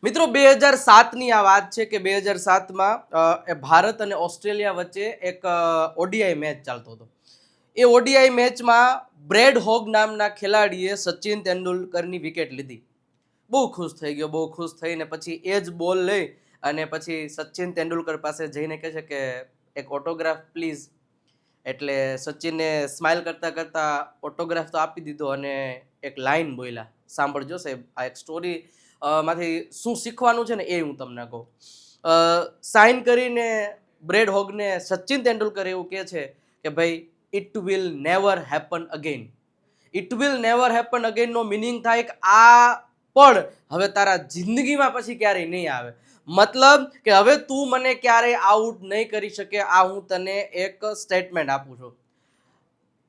મિત્રો 2007ની આ વાત છે કે 2007માં ભારત અને ઓસ્ટ્રેલિયા વચ્ચે એક ઓડીઆઈ મેચ ચાલતો હતો. એ ઓડીઆઈ મેચમાં બ્રેડ હોગ નામના ખેલાડીએ સચિન તેંડુલકરની વિકેટ લીધી. બહુ ખુશ થઈ ગયો, બહુ ખુશ થઈને પછી એ જ બોલ લઈ અને પછી સચિન તેંડુલકર પાસે જઈને કહે છે કે એક ઓટોગ્રાફ પ્લીઝ. એટલે સચિને સ્માઇલ કરતા કરતા ઓટોગ્રાફ તો આપી દીધો અને એક લાઈન બોલ્યા. સાંભળજો સાહેબ, આ એક સ્ટોરી માંથી શું શીખવાનું છે ને એ હું તમને કહું. સાઇન કરીને બ્રેડ હોગને સચિન તેંડુલકર એવું કહે છે કે ભાઈ it will never happen again. It will never happen again નો મિનિંગ થાય કે આ પણ હવે તારા જિંદગીમાં પછી ક્યારેય નહીં આવે. મતલબ કે હવે તું મને ક્યારેય આઉટ નહીં કરી શકે. આ હું તને એક સ્ટેટમેન્ટ આપું છું.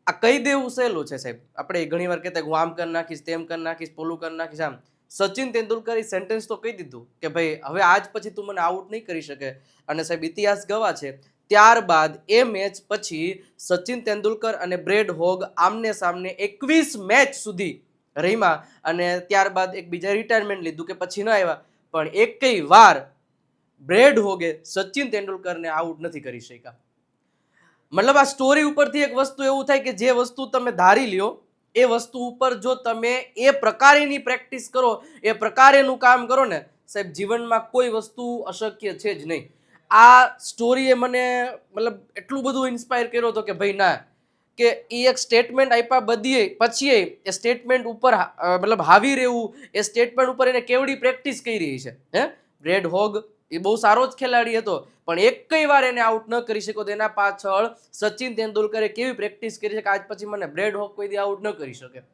આ કહી દેવું સહેલું છે સાહેબ. આપણે ઘણી વાર કહેતા હું આમ કરી નાખીશ, તેમ કરી નાખીશ, પોલું કરી નાખીશ. આમ સચિન તેંડુલકરે સેન્ટેન્સ તો કહી દીધું કે ભાઈ હવે આજ પછી તું મને આઉટ નહીં કરી શકે. અને સાહેબ ઇતિહાસ ગવા છે. ત્યારબાદ એ મેચ પછી સચિન તેંડુલકર અને બ્રેડ હોગ આમને સામને 21 મેચ સુધી રમ્યા અને ત્યારબાદ એક બીજા રિટાયરમેન્ટ લીધું કે પછી ન આવ્યા. પણ એકેય વાર બ્રેડ હોગે સચિન તેંડુલકરને આઉટ નથી કરી શક્યા. મતલબ આ સ્ટોરી ઉપરથી એક વસ્તુ એવું થાય કે જે વસ્તુ તમે ધારી લ્યો એ વસ્તુ ઉપર જો તમે એ પ્રકારેની પ્રેક્ટિસ કરો, એ પ્રકારેનું કામ કરો ને સાહેબ, જીવનમાં કોઈ વસ્તુ અશક્ય છે જ નહીં. આ સ્ટોરીએ મને મતલબ એટલું બધું ઇન્સ્પાયર કર્યો હતો કે ભાઈ ના, કે એ એક સ્ટેટમેન્ટ આપ્યા બધી પછી એ સ્ટેટમેન્ટ ઉપર મતલબ હાવી રહેવું, એ સ્ટેટમેન્ટ ઉપર એને કેવડી પ્રેક્ટિસ કરી રહી છે. બ્રેડ હોગ એ બહુ સારો જ ખેલાડી હતો પણ એકય વાર એને આઉટ ન કરી શક્યો. તો એના પાછળ સચિન તેંડુલકરે કેવી પ્રેક્ટિસ કરી છે કે આજ પછી મને બ્રેડ હોગ કોઈ દી આઉટ ન કરી શકે.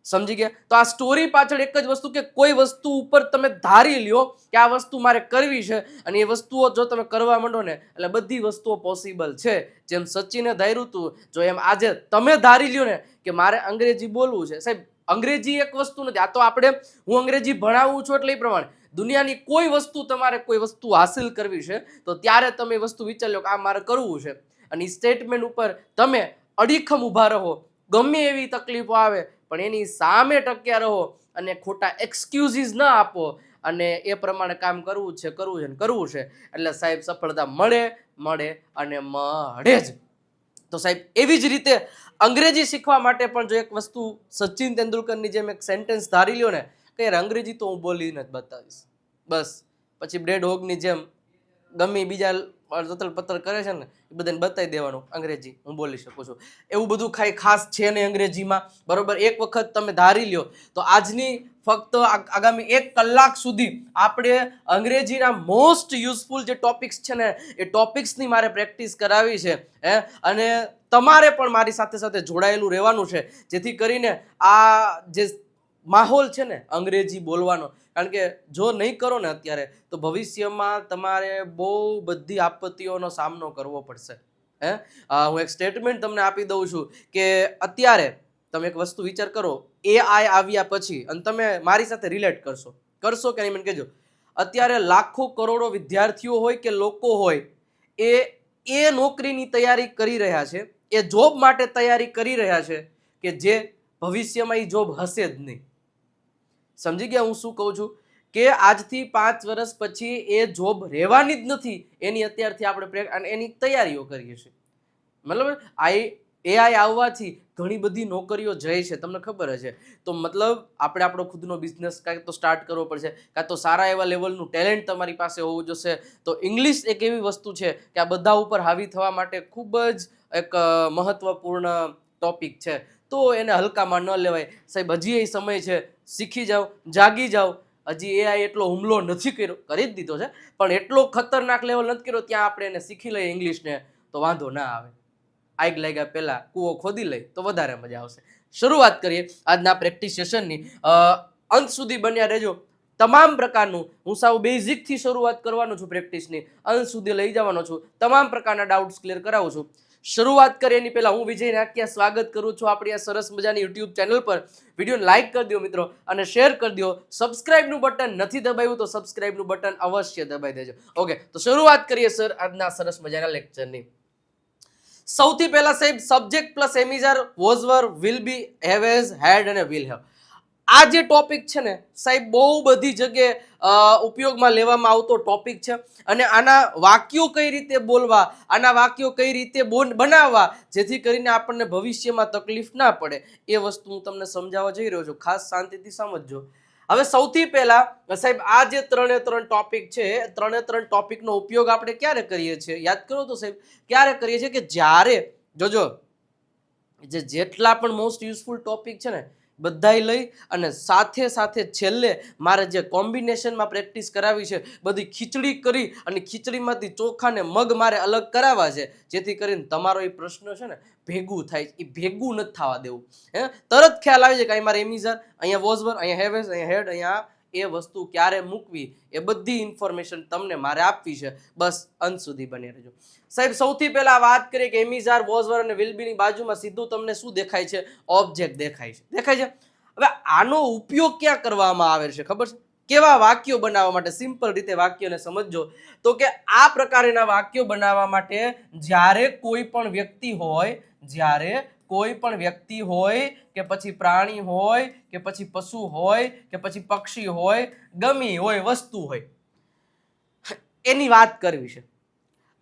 સમજી ગયા? તો આ સ્ટોરી પાછળ એક જ વસ્તુ કે કોઈ વસ્તુ ઉપર તમે ધારી લ્યો કે આ વસ્તુ મારે કરવી છે અને એ વસ્તુઓ જો તમે કરવા માંડો ને એટલે બધી વસ્તુઓ પોસિબલ છે. જેમ સચિને ધાર્યું હતું, જો એમ આજે તમે ધારી લ્યો ને કે મારે અંગ્રેજી બોલવું છે. સાહેબ અંગ્રેજી એક વસ્તુ નથી. આ તો આપણે હું અંગ્રેજી ભણાવું છું એટલે એ પ્રમાણે દુનિયાની કોઈ વસ્તુ તમારે કોઈ વસ્તુ હાસિલ કરવી છે તો ત્યારે તમે એ વસ્તુ વિચારી લો કે આ મારે કરવું છે અને એ સ્ટેટમેન્ટ ઉપર તમે અડીખમ ઊભા રહો. ગમે એવી તકલીફો આવે પણ એની સામે ટક્યા રહો અને ખોટા એક્સક્યુઝીસ ન આપો અને એ પ્રમાણે કામ કરવું છે એટલે સાહેબ સફળતા મળે અને મળે જ. તો સાહેબ એવી જ રીતે અંગ્રેજી શીખવા માટે પણ જો એક વસ્તુ સચિન તેંડુલકરની જેમ એક સેન્ટેન્સ ધારી લ્યો ને કે યાર અંગ્રેજી તો હું બોલીને જ બતાવીશ બસ. પછી બ્રેડ હોગની જેમ ગમે બીજા જતલ પતલ કરે છે ને એ બધાને બતાવી દેવાનું અંગ્રેજી હું બોલી શકું છું. એવું બધું કાંઈ ખાસ છે નહીં અંગ્રેજીમાં, બરોબર. એક વખત તમે ધારી લ્યો તો આજની ફક્ત આગામી 1 કલાક સુધી આપણે અંગ્રેજીના મોસ્ટ યુઝફુલ જે ટોપિક્સ છે ને એ ટોપિક્સની મારે પ્રેક્ટિસ કરાવી છે. અને તમારે પણ મારી સાથે સાથે જોડાયેલું રહેવાનું છે જેથી કરીને આ જે માહોલ છે ને અંગ્રેજી બોલવાનો, કારણ કે જો નહીં કરો ને અત્યારે તો ભવિષ્યમાં તમારે બહુ બધી આપત્તિઓનો સામનો કરવો પડશે. હું એક સ્ટેટમેન્ટ તમને આપી દઉં છું કે અત્યારે તમે એક વસ્તુ વિચાર કરો, એઆઈ આવ્યા પછી અને તમે મારી સાથે રિલેટ કરશો કે નહીં મને કહેજો. અત્યારે લાખો કરોડો વિદ્યાર્થીઓ હોય કે લોકો હોય એ નોકરીની તૈયારી કરી રહ્યા છે, એ જોબ માટે તૈયારી કરી રહ્યા છે કે જે ભવિષ્યમાં એ જોબ હશે જ નહીં. સમજી ગયા હું શું કહું છું? કે આજથી 5 વર્ષ પછી એ જોબ રહેવાની જ નથી એની અત્યારથી આપણે એની તૈયારીઓ કરીએ છીએ. મતલબ એઆઈ આવવાથી ઘણી બધી નોકરીઓ જાય છે, તમને ખબર છે. તો મતલબ આપણે આપણો ખુદનો બિઝનેસ કાંઈક તો સ્ટાર્ટ કરવો પડશે, કાં તો સારા એવા લેવલનું ટેલેન્ટ તમારી પાસે હોવું જોશે. તો ઇંગ્લિશ એક એવી વસ્તુ છે કે આ બધા ઉપર હાવી થવા માટે ખૂબ જ એક મહત્વપૂર્ણ ટોપિક છે. તો એને હલકામાં ન લેવાય સાહેબ. હજી એ સમય છે, શીખી જાઓ, જાગી જાઓ. હજી એઆઈ એટલો હુમલો નથી કર્યો, કરી જ દીધો છે પણ એટલો ખતરનાક લેવલ નથી કર્યો ત્યાં આપણે એને શીખી લઈએ ઇંગ્લિશને તો વાંધો ના આવે. આગ લાગ્યા પહેલા કૂવો ખોદી લઈ તો વધારે મજા આવશે. શરૂઆત કરીએ આજના પ્રેક્ટિસ સેશનની. અંત સુધી બન્યા રહેજો. તમામ પ્રકારનું હું સાવ બેઝિકથી શરૂઆત કરવાનો છું પ્રેક્ટિસની, અંત સુધી લઈ જવાનો છું. તમામ પ્રકારના ડાઉટ્સ ક્લિયર કરાવું છું. શરૂઆત કરીએ એની પહેલા હું વિજય નાકિયા સ્વાગત કરું છું આપણી આ સરસ મજાની યુટ્યુબ ચેનલ પર. વિડીયોને લાઇક કરી દો મિત્રો અને શેર કરી દો. સબસ્ક્રાઇબનું બટન નથી દબાવ્યું તો સબસ્ક્રાઇબનું બટન અવશ્ય દબાવી દેજો. ઓકે, તો શરૂઆત કરીએ સર આજના સરસ મજાના લેક્ચરની. સૌથી પહેલા સાહેબ subject plus am is are was were will be have has had અને વિલ હેવ આ જે ટોપિક છે ને સાહેબ બહુ બધી જગ્યાએ ઉપયોગમાં લેવામાં આવતો ટોપિક છે અને આના વાક્યો કઈ રીતે બોલવા, આના વાક્યો કઈ રીતે બનાવવા જેથી કરીને આપણને ભવિષ્યમાં તકલીફ ના પડે એ વસ્તુ હું તમને સમજાવવા જઈ રહ્યો છું. ખાસ શાંતિથી સમજજો. હવે સૌથી પહેલા સાહેબ આ જે 3 ટોપિક છે, 3 ટોપિકનો ઉપયોગ આપણે ક્યારે કરીએ છીએ યાદ કરો તો સાહેબ, ક્યારે કરીએ છીએ કે જ્યારે જોજો જેટલા પણ મોસ્ટ યુઝફુલ ટોપિક છે ને બધાય લઈ અને સાથે સાથે છેલ્લે મારે જે કોમ્બિનેશનમાં પ્રેક્ટિસ કરાવી છે બધી ખીચડી કરી અને ખીચડીમાંથી ચોખા ને મગ મારે અલગ કરાવવા છે જેથી કરીને તમારો એ પ્રશ્ન છે ને ભેગું થાય, એ ભેગું નથી થવા દેવું. તરત ખ્યાલ આવી જાય કે અહીં મારે એમિઝર, અહીંયા વોઝવર, અહીંયા હેવેસ, અહીંયા હેડ, અહીંયા એ વસ્તુ ક્યારે મૂકવી એ બધી ઇન્ફોર્મેશન તમને મારે આપવી છે. બસ અંત સુધી બની રહેજો. સાહેબ સૌથી પહેલા વાત કરીએ કે એમિઝાર, વોઝવર અને વિલબીની બાજુમાં સીધું તમને શું દેખાય છે? ઓબ્જેક્ટ દેખાય છે. દેખાય છે? હવે આનો ઉપયોગ ક્યાં કરવામાં આવે છે ખબર છે? કેવા વાક્યો બનાવવા માટે? સિમ્પલ રીતે વાક્યને સમજજો તો કે આ પ્રકારના વાક્યો બનાવવા માટે જ્યારે કોઈ પણ વ્યક્તિ હોય, જ્યારે કોઈ પણ વ્યક્તિ હોય કે પછી પ્રાણી હોય કે પછી પશુ હોય કે પછી પક્ષી હોય, ગમી હોય વસ્તુ હોય, એની વાત કરવી છે.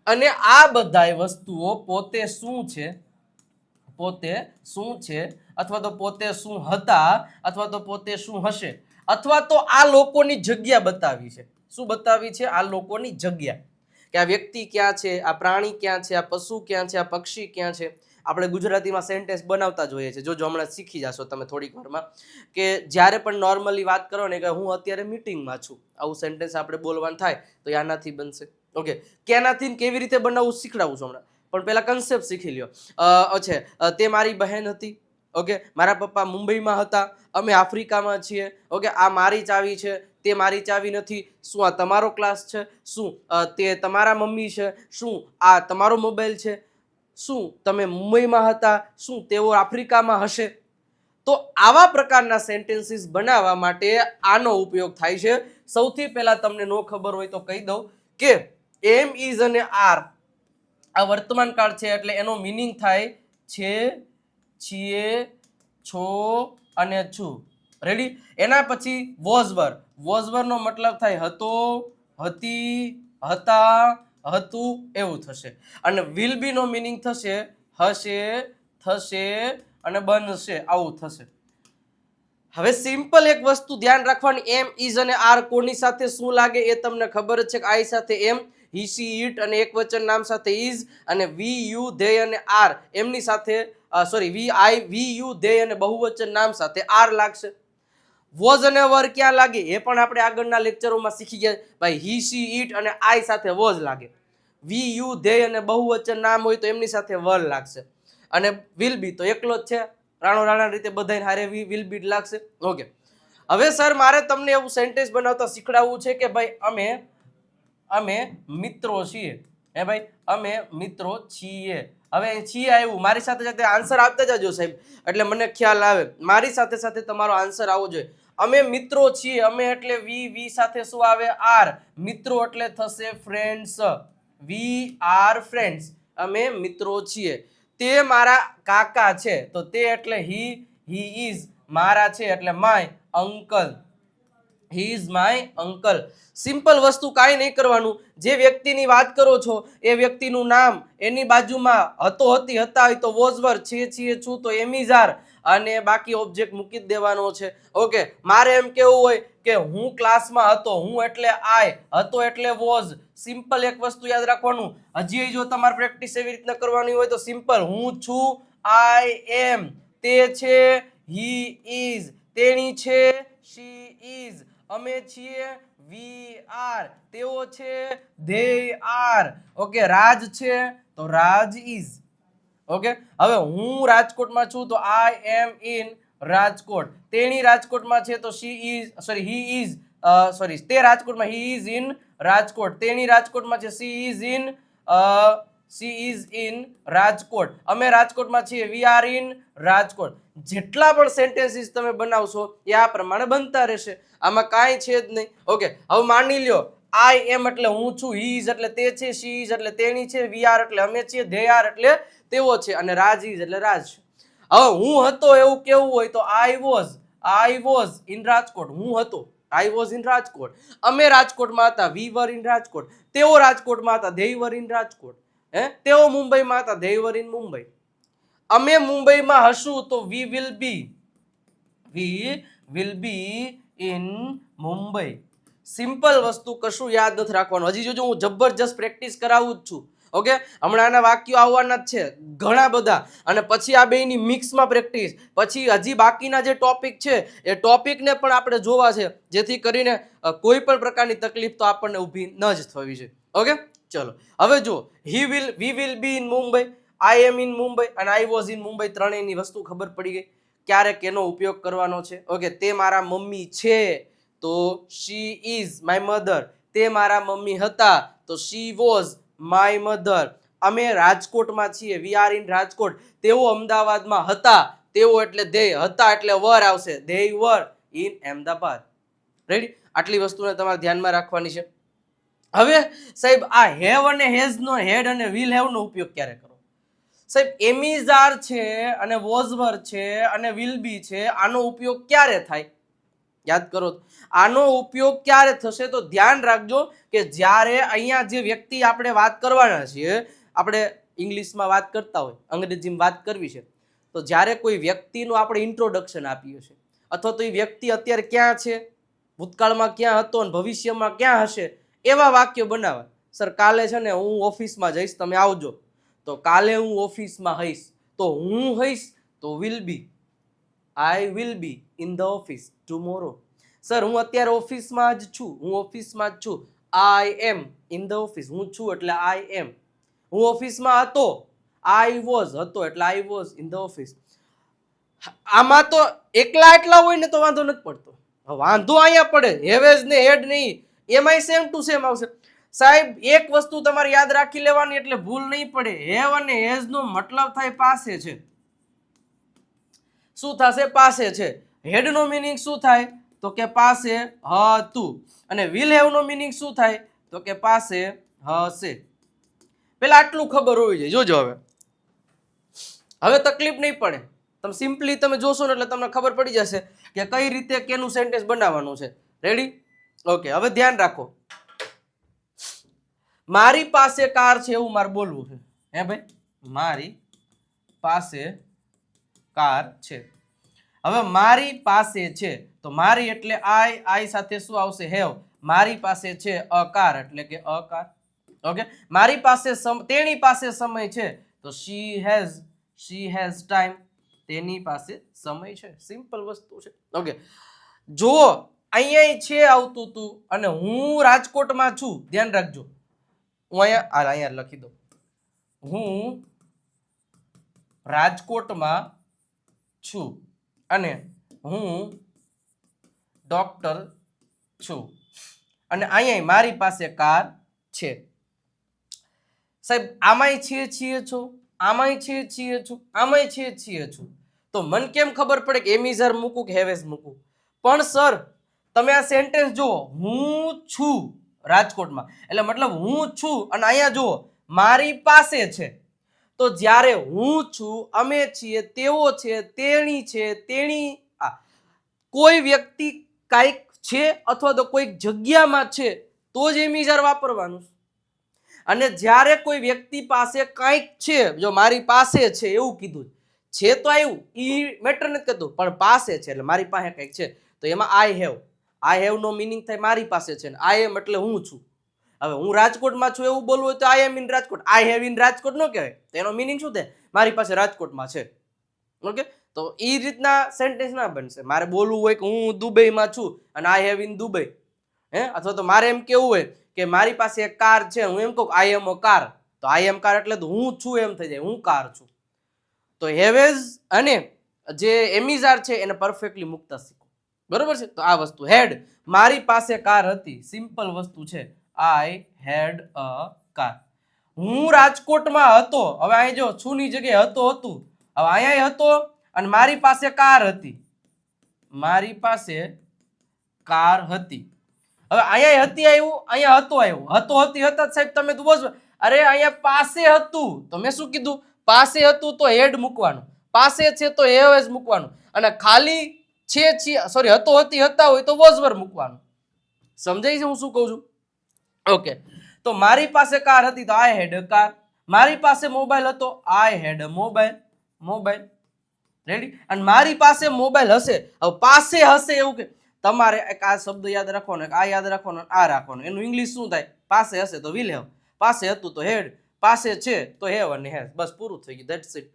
અને આ બધાય વસ્તુઓ પોતે શું છે, પોતે શું છે અથવા તો પોતે શું હતા અથવા તો પોતે શું હશે અથવા તો આ લોકોની જગ્યા બતાવી છે. શું બતાવી છે? આ લોકોની જગ્યા, કે આ વ્યક્તિ ક્યાં છે, આ પ્રાણી ક્યાં છે, આ પશુ ક્યાં છે, આ પક્ષી ક્યાં છે. આપણે ગુજરાતીમાં સેન્ટેન્સ બનાવતા જોઈએ છે. જો હમણાં શીખી જશો તમે થોડીક વારમાં કે જ્યારે પણ નોર્મલી વાત કરો ને કે હું અત્યારે મીટિંગમાં છું, આવું સેન્ટેન્સ આપણે બોલવાનું થાય તો એ આનાથી બનશે. ઓકે, કેનાથી કેવી રીતે બનાવવું શીખડાવું છું હમણાં, પણ પહેલા કન્સેપ્ટ શીખી લ્યો. અચ્છા, તે મારી બહેન હતી. ઓકે, મારા પપ્પા મુંબઈમાં હતા, અમે આફ્રિકામાં છીએ. ઓકે, આ મારી ચાવી છે, તે મારી ચાવી નથી. શું આ તમારો ક્લાસ છે? શું તે તમારા મમ્મી છે? શું આ તમારો મોબાઈલ છે? શું તમે મુંબઈમાં હતા? શું તેઓ આફ્રિકામાં હશે? તો આવા પ્રકારના સેન્ટેન્સીસ બનાવવા માટે આનો ઉપયોગ થાય છે. સૌથી પહેલા તમને નો ખબર હોય તો કહી દઉં કે એમ, ઇઝ અને આર આ વર્તમાન કાળ છે એટલે એનો મીનિંગ થાય છે, છીએ, છો અને છું. રેડી? એના પછી વોઝવર, વોઝવરનો મતલબ થાય હતો, હતી, હતા, હતું એવું થશે. અને વિલ બી નો મીનિંગ થશે હશે, થશે અને બનશે આવું થશે. હવે સિમ્પલ એક વસ્તુ ધ્યાન રાખવાની, એમ, ઇઝ અને આર કોની સાથે શું લાગે એ તમને ખબર જ છે કે આઈ સાથે એમ, હી, સી, ઇટ અને એક વચન નામ સાથે ઇઝ, અને વી, યુ, ધે અને આર એમની સાથે વી, આઈ, વી, યુ, ધે અને બહુવચન નામ સાથે આર લાગશે. વોઝ અને વર ક્યાં લાગે એ પણ આપણે આગળના લેક્ચરોમાં શીખી ગયા. ભાઈ હી, સી, ઇટ અને આઈ સાથે વોઝ લાગે. વી, યુ, ધે અને બહુવચન નામ હોય તો એમની સાથે વર લાગશે. અને વિલ બી તો એકલો જ છે, રાણો રાણા રીતે બધાય હારે વિલ બી લાગશે. ઓકે, હવે સર મારે તમને એવું સેન્ટેન્સ બનાવતા શીખડાવવું છે કે ભાઈ અમે મિત્રો છીએ. હે ભાઈ, અમે મિત્રો છીએ. હવે છીએ આવ્યું, મારી સાથે સાથે આન્સર આપતા જજો સાહેબ, એટલે મને ખ્યાલ આવે. મારી સાથે સાથે તમારો આન્સર આવવો જોઈએ. અમે મિત્રો છીએ, અમે એટલે વી સાથે શું આવે? આર. મિત્રો એટલે થશે ફ્રેન્ડ્સ, વી આર ફ્રેન્ડ્સ. અમે મિત્રો છીએ. તે મારા કાકા છે તો તે એટલે હી ઇઝ. મારા છે એટલે my uncle, he is my uncle. Simple વસ્તુ, કાંઈ નહીં કરવાનું. જે વ્યક્તિની વાત કરો છો એ વ્યક્તિનું નામ, એની બાજુમાં હતો, હતી, હતા હોય તો વોઝવર, છે, છીએ, છું તો એમિઝાર અને બાકી ઓબ્જેક્ટ મૂકી જ દેવાનો છે. ઓકે, મારે એમ કેવું હોય કે હું ક્લાસમાં હતો, હું એટલે આઈ, હતો એટલે વોઝ. સિમ્પલ એક વસ્તુ યાદ રાખવાનું. હજી જો તમારે પ્રેક્ટિસ એવી રીતના કરવાની હોય તો સિમ્પલ, હું છું, આઈ એમ, તે છે, હી ઇઝ, તેણી છે, શી ઇઝ, અમે છીએ, વી આર, તેઓ છે, ધે આર. ઓકે, રાજ છે તો રાજ ઇઝ. ઓકે, હવે હું રાજકોટમાં છું તો આઈ એમ ઇન રાજકોટ. તેણી રાજકોટમાં છે તો શી ઇઝ હી ઇઝ તે રાજકોટમાં, હી ઇઝ ઇન રાજકોટ. તેણી રાજકોટમાં છે, શી ઇઝ ઇન રાજકોટ. અમે રાજકોટમાં છીએ, વી આર ઇન રાજકોટ. જેટલા પણ સેન્ટેન્સીસ તમે બનાવશો એ આ પ્રમાણે બનતા રહેશે, આમાં કાંઈ છે જ નહીં. ઓકે, હવે માની લ્યો આઈ એમ એટલે હું છું, હી ઇઝ એટલે તે છે, શી ઇઝ એટલે તેણી છે, વી આર એટલે અમે છીએ, ધે આર એટલે તેઓ છે અને રાજ ઇઝ એટલે રાજ. હવે હું હતો એવું કેવું હોય તો I was. I was in Rajkot, હું હતો, આઈ વોઝ ઇન રાજકોટ. અમે રાજકોટમાં હતા, વી વર ઇન રાજકોટ. તેઓ રાજકોટમાં હતા, ધે વર ઇન રાજકોટ. તેઓ મુંબઈમાં હતા, ધે વર ઇન મુંબઈ. અમે મુંબઈમાં હશું તો વી will be in Mumbai. Simple વસ્તુ, કશું યાદ નથી રાખવાનું. હજી જોજો હું જબરજસ્ત પ્રેક્ટિસ કરાવું જ છું. ઓકે, હમણાં આના વાક્યો આવવાના જ છે ઘણા બધા, અને પછી આ બેની મિક્સમાં પ્રેક્ટિસ, પછી હજી બાકીના જે ટોપિક છે એ ટોપિકને પણ આપણે જોવા છે, જેથી કરીને કોઈ પણ પ્રકારની તકલીફ તો આપણને ઊભી ન જ થવી છે. ઓકે, ચલો હવે જો we will be in Mumbai, I am in Mumbai અને આઈ વોઝ ઇન મુંબઈ, ત્રણેયની વસ્તુ ખબર પડી ગઈ ક્યારે કેનો ઉપયોગ કરવાનો છે. ઓકે, તે મારા મમ્મી છે તો શી ઇઝ માય મધર. તે મારા મમ્મી હતા તો શી વોઝ માય મધર. અમે રાજકોટમાં છીએ, વી આર ઇન રાજકોટ. તેઓ અમદાવાદમાં હતા, તેઓ એટલે ધે, હતા એટલે વર આવશે, they var in Ahmedabad. Ready? આટલી વસ્તુને તમારે ધ્યાનમાં રાખવાની છે. હવે સાહેબ આ હેવ અને હેઝ નો હેડ અને વિલ હેવ નો ઉપયોગ ક્યારે કરો? સાહેબ એમિઝાર છે અને વોઝવર છે અને વિલ બી છે, આનો ઉપયોગ ક્યારે થાય? યાદ કરો. આનો ઉપયોગ ક્યારે થશે તો ધ્યાન રાખજો કે જ્યારે અહીંયા જે વ્યક્તિ આપણે વાત કરવાના છીએ, આપણે ઇંગ્લિશમાં વાત કરતા હોય, અંગ્રેજીમાં વાત કરવી છે, તો જ્યારે કોઈ વ્યક્તિનું આપણે ઇન્ટ્રોડક્શન આપીએ છીએ, અથવા તો એ વ્યક્તિ અત્યારે ક્યાં છે, ભૂતકાળમાં ક્યાં હતો અને ભવિષ્યમાં ક્યાં હશે, એવા વાક્યો બનાવવા. સર કાલે છે ને હું ઓફિસમાં જઈશ, તમે આવજો. તો કાલે હું ઓફિસમાં હઈશ, તો હું હઈશ તો will be, I will be in the office tomorrow. Sir હું અત્યારે ઓફિસમાં જ છું, હું ઓફિસમાં જ છું, આઈ એમ ઇન ધ ઓફિસ. હું છું એટલે આઈ એમ. હું ઓફિસમાં હતો, આઈ વોઝ, હતો એટલે આઈ વોઝ ઇન ધ ઓફિસ. આમાં તો એકલા હોય ને તો વાંધો નથી પડતો, વાંધો અહીંયા પડે હેવેઝ ને હેડ નહીં, એમાંય સેમ ટુ સેમ આવશે. સાહેબ એક વસ્તુ તમારે યાદ રાખી લેવાની એટલે ભૂલ નહીં પડે. હેવ અને હેઝ નો મતલબ થાય પાસે છે. શું થશે? પાસે છે. હેડ નો મીનિંગ શું થાય તો કે પાસે હતું, અને વિલ હેવ નો મીનિંગ શું થાય તો કે પાસે હશે. પેલા આટલું ખબર હોવી જોઈએ. જોજો હવે તકલીફ નહીં પડે. તમે સિમ્પલી તમે જોશો ને એટલે તમને ખબર પડી જશે કે કઈ રીતે કેનું સેન્ટેન્સ બનાવવાનું છે. રેડી? ઓકે, હવે ધ્યાન રાખો. મારી પાસે કાર છે એવું મારે બોલવું છે. હે ભાઈ, મારી પાસે કાર છે. હવે મારી પાસે છે તો મારી એટલે આઈ સાથે શું આવશે? હેવ. મારી પાસે છે અ કાર એટલે કે અ કાર. ઓકે, મારી પાસે તેણી પાસે સમય છે તો શી હેઝ ટાઈમ. તેની પાસે સમય છે. સિમ્પલ વસ્તુ છે. ઓકે, જુઓ અહીંયા છે આવતું તું અને હું રાજકોટમાં છું. ધ્યાન રાખજો, હું અહીંયા લખી દઉં, હું રાજકોટમાં છું અને હું ડોક્ટર છું, અને અહીંયા મારી પાસે કાર છે. સાહેબ આમાંય છીએ છો, આમાંય છીએ છું, આમાંય છીએ છું, તો મને કેમ ખબર પડે કે એમિઝર મૂકું કે હેવેઝ મૂકું? પણ સર તમે આ સેન્ટેન્સ જુઓ, હું છું રાજકોટમાં, એટલે મતલબ હું છું, અને અહીંયા જુઓ મારી પાસે છે. તો જ્યારે હું છું, અમે છીએ, તેઓ છે, તેણી છે, તેણી, કોઈ વ્યક્તિ કાંઈક છે અથવા તો કોઈક જગ્યામાં છે તો જ એમિઝર વાપરવાનું. અને જ્યારે કોઈ વ્યક્તિ પાસે કાંઈક છે, જો મારી પાસે છે એવું કીધું છે તો આવ્યું, ઈ મેટર નથી કરતું, પણ પાસે છે એટલે મારી પાસે કંઈક છે, તો એમાં આઈ હેવ નો મીનિંગ થાય મારી પાસે છે, ને આઈ એમ એટલે હું છું. હવે હું રાજકોટમાં છું એવું બોલવું હોય તો I am in Rajkot. I have in Rajkot ન કહેવાય. તેનો મીનિંગ શું થાય? મારી પાસે રાજકોટમાં છે. ઓકે, તો એ રીતના સેન્ટેન્સ ના બનશે. મારે બોલવું હોય કે હું દુબઈમાં છું અને આઈ હેવ ઇન દુબઈ, અથવા તો મારે એમ કેવું હોય કે મારી પાસે એક કાર છે, હું એમ કહું આઈ એમ અ કાર, તો આઈ એમ કાર એટલે તો હું છું એમ થઈ જાય, હું કાર છું. તો હેવેઝ અને જે એમિઝાર છે એને પરફેક્ટલી મૂકતા શીખો. બરોબર છે? તો આ વસ્તુ હેડ, મારી પાસે કાર હતી, સિમ્પલ વસ્તુ છે, આઈ હેડ અ કાર. હું રાજકોટમાં હતો, હવે અહીં જો છું ની જગ્યાએ હતું, હવે અહીંયા હતો અને મારી પાસે કાર હતી, મારી પાસે કાર હતી. હવે અહીંયા હતી આવ્યું, અહીંયા હતો આવ્યું, હતો હતી હતા. સાહેબ તમે તો બોલો, અરે અહીંયા પાસે હતું તો મેં શું કીધું? પાસે હતું તો હેડ મૂકવાનું, પાસે છે તો હેવેઝ મૂકવાનું, અને ખાલી સોરી હતો હતી હતા હોય તો વોઝ વર મૂકવાનું. સમજાય છે હું શું કહું છું? ઓકે, તો મારી પાસે કાર હતી તો આઈ હેડ અ કાર. મારી પાસે મોબાઈલ હતો, આઈ હેડ અ મોબાઈલ. રેડી? અને મારી પાસે મોબાઈલ હશે, હવે પાસે હશે એવું કે તમારે એક આ શબ્દ યાદ રાખવાનો, આ યાદ રાખવાનો, આ રાખવાનો. એનું ઇંગ્લિશ શું થાય? પાસે હશે તો વિલ હેવ, પાસે હતું તો હેડ, પાસે છે તો હેવ અને હેઝ. બસ પૂરું થઈ ગયું, ધેટ્સ ઇટ.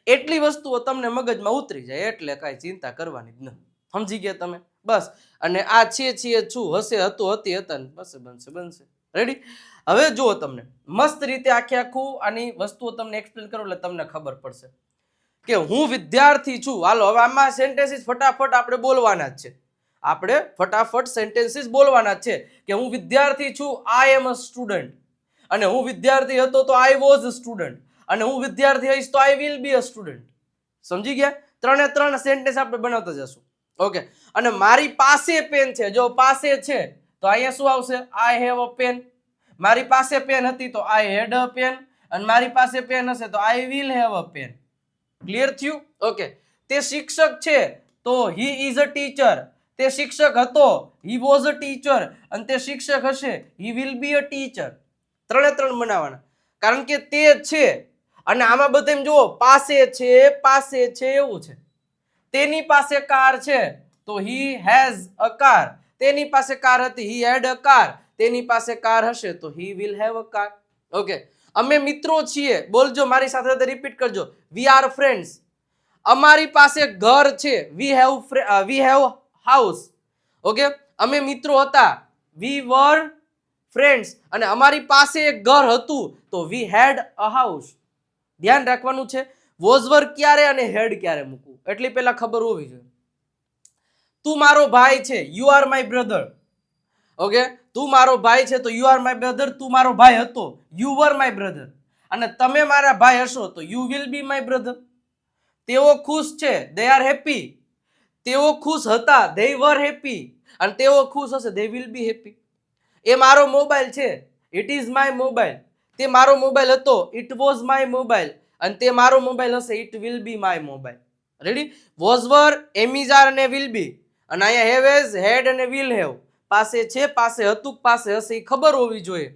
એટલી વસ્તુઓ તમને મગજમાં ઉતરી જાય એટલે કાંઈ ચિંતા કરવાની જ ન. સમજી ગયા તમે? બસ. અને આ છે, છું, હશે, હતું, હતી, હતા, બસ બનશે. રેડી? હવે જુઓ, તમને મસ્ત રીતે આખું આની વસ્તુઓ તમને એક્સપ્લેન કરો એટલે તમને ખબર પડશે કે હું વિદ્યાર્થી છું. હાલો હવે આમાં સેન્ટેન્સીસ ફટાફટ આપણે બોલવાના જ છે. આપણે ફટાફટ સેન્ટેન્સીસ બોલવાના જ છે કે હું વિદ્યાર્થી છું, આઈ એમ અ સ્ટુડન્ટ. અને હું વિદ્યાર્થી હતો તો આઈ વોઝ અ સ્ટુડન્ટ. અને હું વિદ્યાર્થી હઈશ તો I will be a student. સમજી ગયા? ત્રણે ત્રણ સેન્ટેન્સ આપણે બનાવતા જશું. ઓકે. અને મારી પાસે પેન છે, જો પાસે છે તો અહીંયા શું આવશે? I have a pen. મારી પાસે પેન હતી તો આઈ હેડ અ પેન. અને મારી પાસે પેન હશે તો I will have a pen. Clear થયું? ઓકે. તે શિક્ષક છે તો હી ઇઝ અ ટીચર. તે શિક્ષક હતો, હી વોઝ અ ટીચર. અને તે શિક્ષક હશે, he will be a teacher. ત્રણે ત્રણ બનાવવાના, કારણ કે તે છે અને આમાં બધે જુઓ પાસે છે એવું છે. તેની પાસે કાર છે તો હી હેઝ અ કાર. તેની પાસે કાર હતી, હી હેડ અ કાર. તેની પાસે કાર હશે તો he will have a car. Okay. અમે મિત્રો છીએ, બોલજો મારી સાથે રિપીટ કરજો. We are friends. અમારી પાસે ઘર છે, વી હેવ હાઉસ. ઓકે. અમે મિત્રો હતા, વી વર ફ્રેન્ડ્સ. અને અમારી પાસે એક ઘર હતું તો વી હેડ અ હાઉસ. ધ્યાન રાખવાનું છે વોઝ વર ક્યારે અને હેડ ક્યારે મૂકવું, એટલી પહેલા ખબર હોવી જોઈએ. તું મારો ભાઈ છે, you are my brother. Okay. તું મારો ભાઈ છે તો યુ આર માય બ્રધર. તું મારો ભાઈ હતો, યુ વર માય બ્રધર. અને તમે મારા ભાઈ હશો તો you will be my brother. તેઓ ખુશ છે, દે આર હેપી. તેઓ ખુશ હતા, દે વર હેપી. અને તેઓ ખુશ હશે, દે વિલ બી હેપી. એ મારો મોબાઈલ છે, ઇટ ઇઝ માય મોબાઈલ. તે મારો મોબાઈલ હતો, ઇટ વોઝ માય મોબાઈલ. અને તે મારો મોબાઈલ હશે, it will be my mobile. Ready? Was were, am is are અને વિલ બી. અને અહીંયા હેવ એઝ, હેડ અને વિલ હેવ. પાસે છે, પાસે હતું, પાસે હશે, એ ખબર હોવી જોઈએ.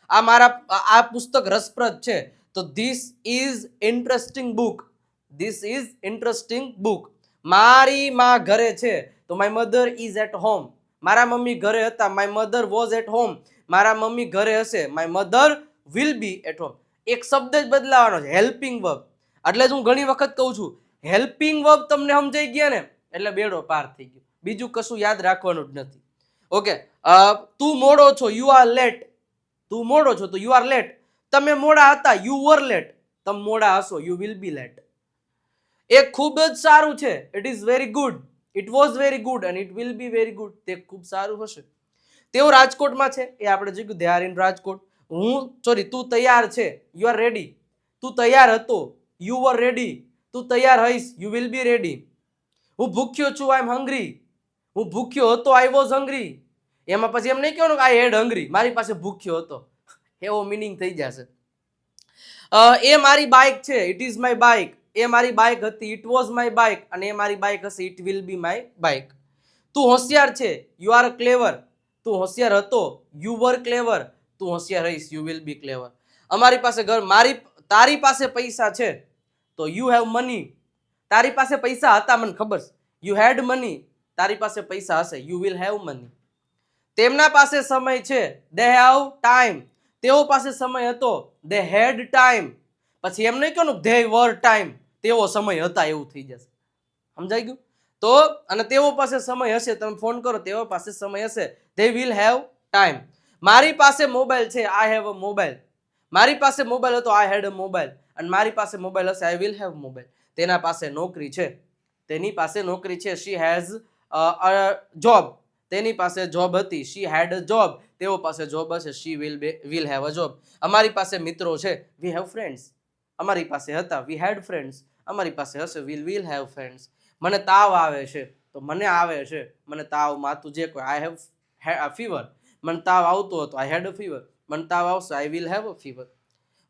આ પુસ્તક રસપ્રદ છે તો this is interesting book. This is interesting book. મારી માં ઘરે છે તો my mother is at home. મારા મમ્મી ઘરે હતા, my mother was at home. મારા મમ્મી ઘરે હશે, my mother will be at home. એક શબ્દ જ બદલાવાનો છે, હેલ્પિંગ વર્બ. એટલે જ હું ઘણી વખત કહું છું, હેલ્પિંગ વર્બ તમને સમજાઈ ગયા ને એટલે બેડો પાર થઈ ગયો. બીજું કશું યાદ રાખવાનું જ નથી. ઓકે. તું મોડો છો, યુ આર લેટ. તું મોડો છો તો યુ આર લેટ. તમે મોડા હતા, યુ વર લેટ. તમે મોડા હશો, યુ વિલ બી લેટ. એ ખૂબ જ સારું છે, it is very good. It was very good અને it will be very good. તે ખૂબ સારું હશે. તેઓ રાજકોટમાં છે, એ આપણે જોયું, દે આર ઇન રાજકોટ. તું તૈયાર છે, યુ આર રેડી. તું તૈયાર હતો, યુ વર રેડી. તું તૈયાર હઈશ, યુ વિલ બી રેડી. હું ભૂખ્યો છું, આઈ એમ હંગ્રી. હું ભૂખ્યો હતો, આઈ વોઝ હંગ્રી. એમાં પછી એમ નહીં કહેવાનું આઈ હેડ હંગ્રી, મારી પાસે ભૂખ્યો હતો, એવો મિનિંગ થઈ જશે. એ મારી બાઇક છે, ઇટ ઇઝ માય બાઇક. એ મારી બાઇક હતી, ઇટ વોઝ માય બાઇક. અને એ મારી બાઇક હશે, it will be my bike. તું હોશિયાર છે, યુ આર ક્લેવર. તું હોશિયાર હતો, યુ વર ક્લેવર. તું હોશિયાર રહીશ, યુ વિલ બી ક્લેવર. અમારી પાસે ઘર, તારી પાસે પૈસા છે તો યુ હેવ મની. તારી પાસે પૈસા હતા, મને ખબર છે, યુ હેડ મની. તારી પાસે પૈસા હશે, યુ વિલ હેવ મની. તેમના પાસે સમય છે, દે હેવ ટાઈમ. તેઓ પાસે સમય હતો, દે હેડ ટાઈમ. પછી એમ નહીં કહું દે વર ટાઈમ, તેઓ સમય હતા, એવું થઈ જશે. સમજાઈ ગયું? તો અને તેઓ પાસે સમય હશે, તમે ફોન કરો, તેઓ પાસે સમય હશે, દે વિલ હેવ ટાઈમ. મારી પાસે મોબાઈલ છે, આઈ હેવ અ મોબાઈલ. મારી પાસે મોબાઈલ હતો, આઈ હેડ અ મોબાઈલ. અને મારી પાસે મોબાઈલ હશે, આઈ વિલ હેવ મોબાઈલ. તેના પાસે નોકરી છે, તેની પાસે નોકરી છે, શી હેઝ અ જોબ. તેની પાસે જોબ હતી, શી હેડ અ જોબ. તેઓ પાસે જોબ હશે, she will have a job. અમારી પાસે મિત્રો છે, વી હેવ ફ્રેન્ડ્સ. અમારી પાસે હતા, વી હેડ ફ્રેન્ડ્સ. અમારી પાસે હશે, વિલ હેવ ફ્રેન્ડ્સ. મને તાવ આવે છે તો મને આવે છે, મને તાવ, માથું, જે કોઈ, આઈ હેવ ફીવર. મને તાવ આવતો હતો, આઈ હેડ અ ફીવર. મને તાવ આવશે, આઈ વિલ હેવ અ ફીવર.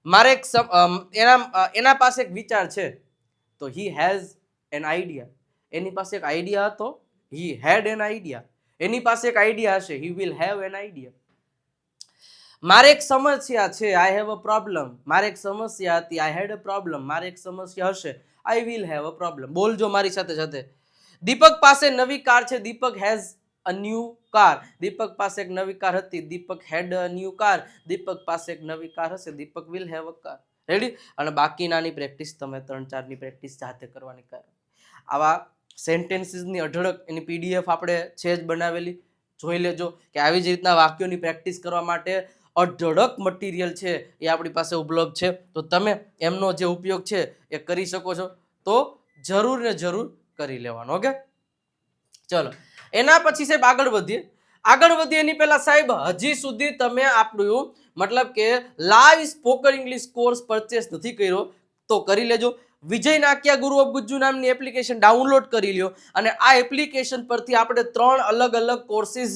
મારે એના પાસે એક વિચાર છે તો હી હેઝ એન આઈડિયા. એની પાસે એક આઈડિયા હતો, હી હેડ એન આઈડિયા. એની પાસે એક આઈડિયા હશે, he will have an idea. મારે એક સમસ્યા છે, આઈ હેવ અ પ્રોબ્લેમ. મારે એક સમસ્યા હતી, આઈ હેડ અ પ્રોબ્લેમ. મારે એક સમસ્યા હશે, આઈ વિલ હેવ અ પ્રોબ્લેમ. બોલજો મારી સાથે સાથે. દીપક પાસે નવી કાર છે, દીપક હેઝ અ ન્યૂ કાર. દીપક પાસે એક નવી કાર હતી, દીપક હેડ અ ન્યૂ કાર. દીપક પાસે એક નવી કાર હશે, Deepak will have a car. Ready? અને બાકીનાની પ્રેક્ટિસ તમે 3-4ની પ્રેક્ટિસ જાતે કરવાની. આવા સેન્ટેન્સીસની અઢળક એની પીડીએફ આપણે છે જ બનાવેલી, જોઈ લેજો કે આવી જ રીતના વાક્યોની પ્રેક્ટિસ કરવા માટે અઢળક મટીરિયલ છે એ આપણી પાસે ઉપલબ્ધ છે. તો તમે એમનો જે ઉપયોગ છે એ કરી શકો છો. તો જરૂર ને જરૂર કરી લેવાનો. ઓકે, ચલો એના પછી સાહેબ આગળ વધીએ એની પહેલા સાહેબ હજી સુધી તમે આપણું મતલબ કે live spoken English course purchase નથી કર્યો તો કરી લેજો. વિજય નાકિયા ગુરુ ઓફ ગુજ્જુ નામની એપ્લિકેશન ડાઉનલોડ કરી લ્યો અને આ એપ્લિકેશન પરથી આપણે 3 અલગ અલગ કોર્સિસ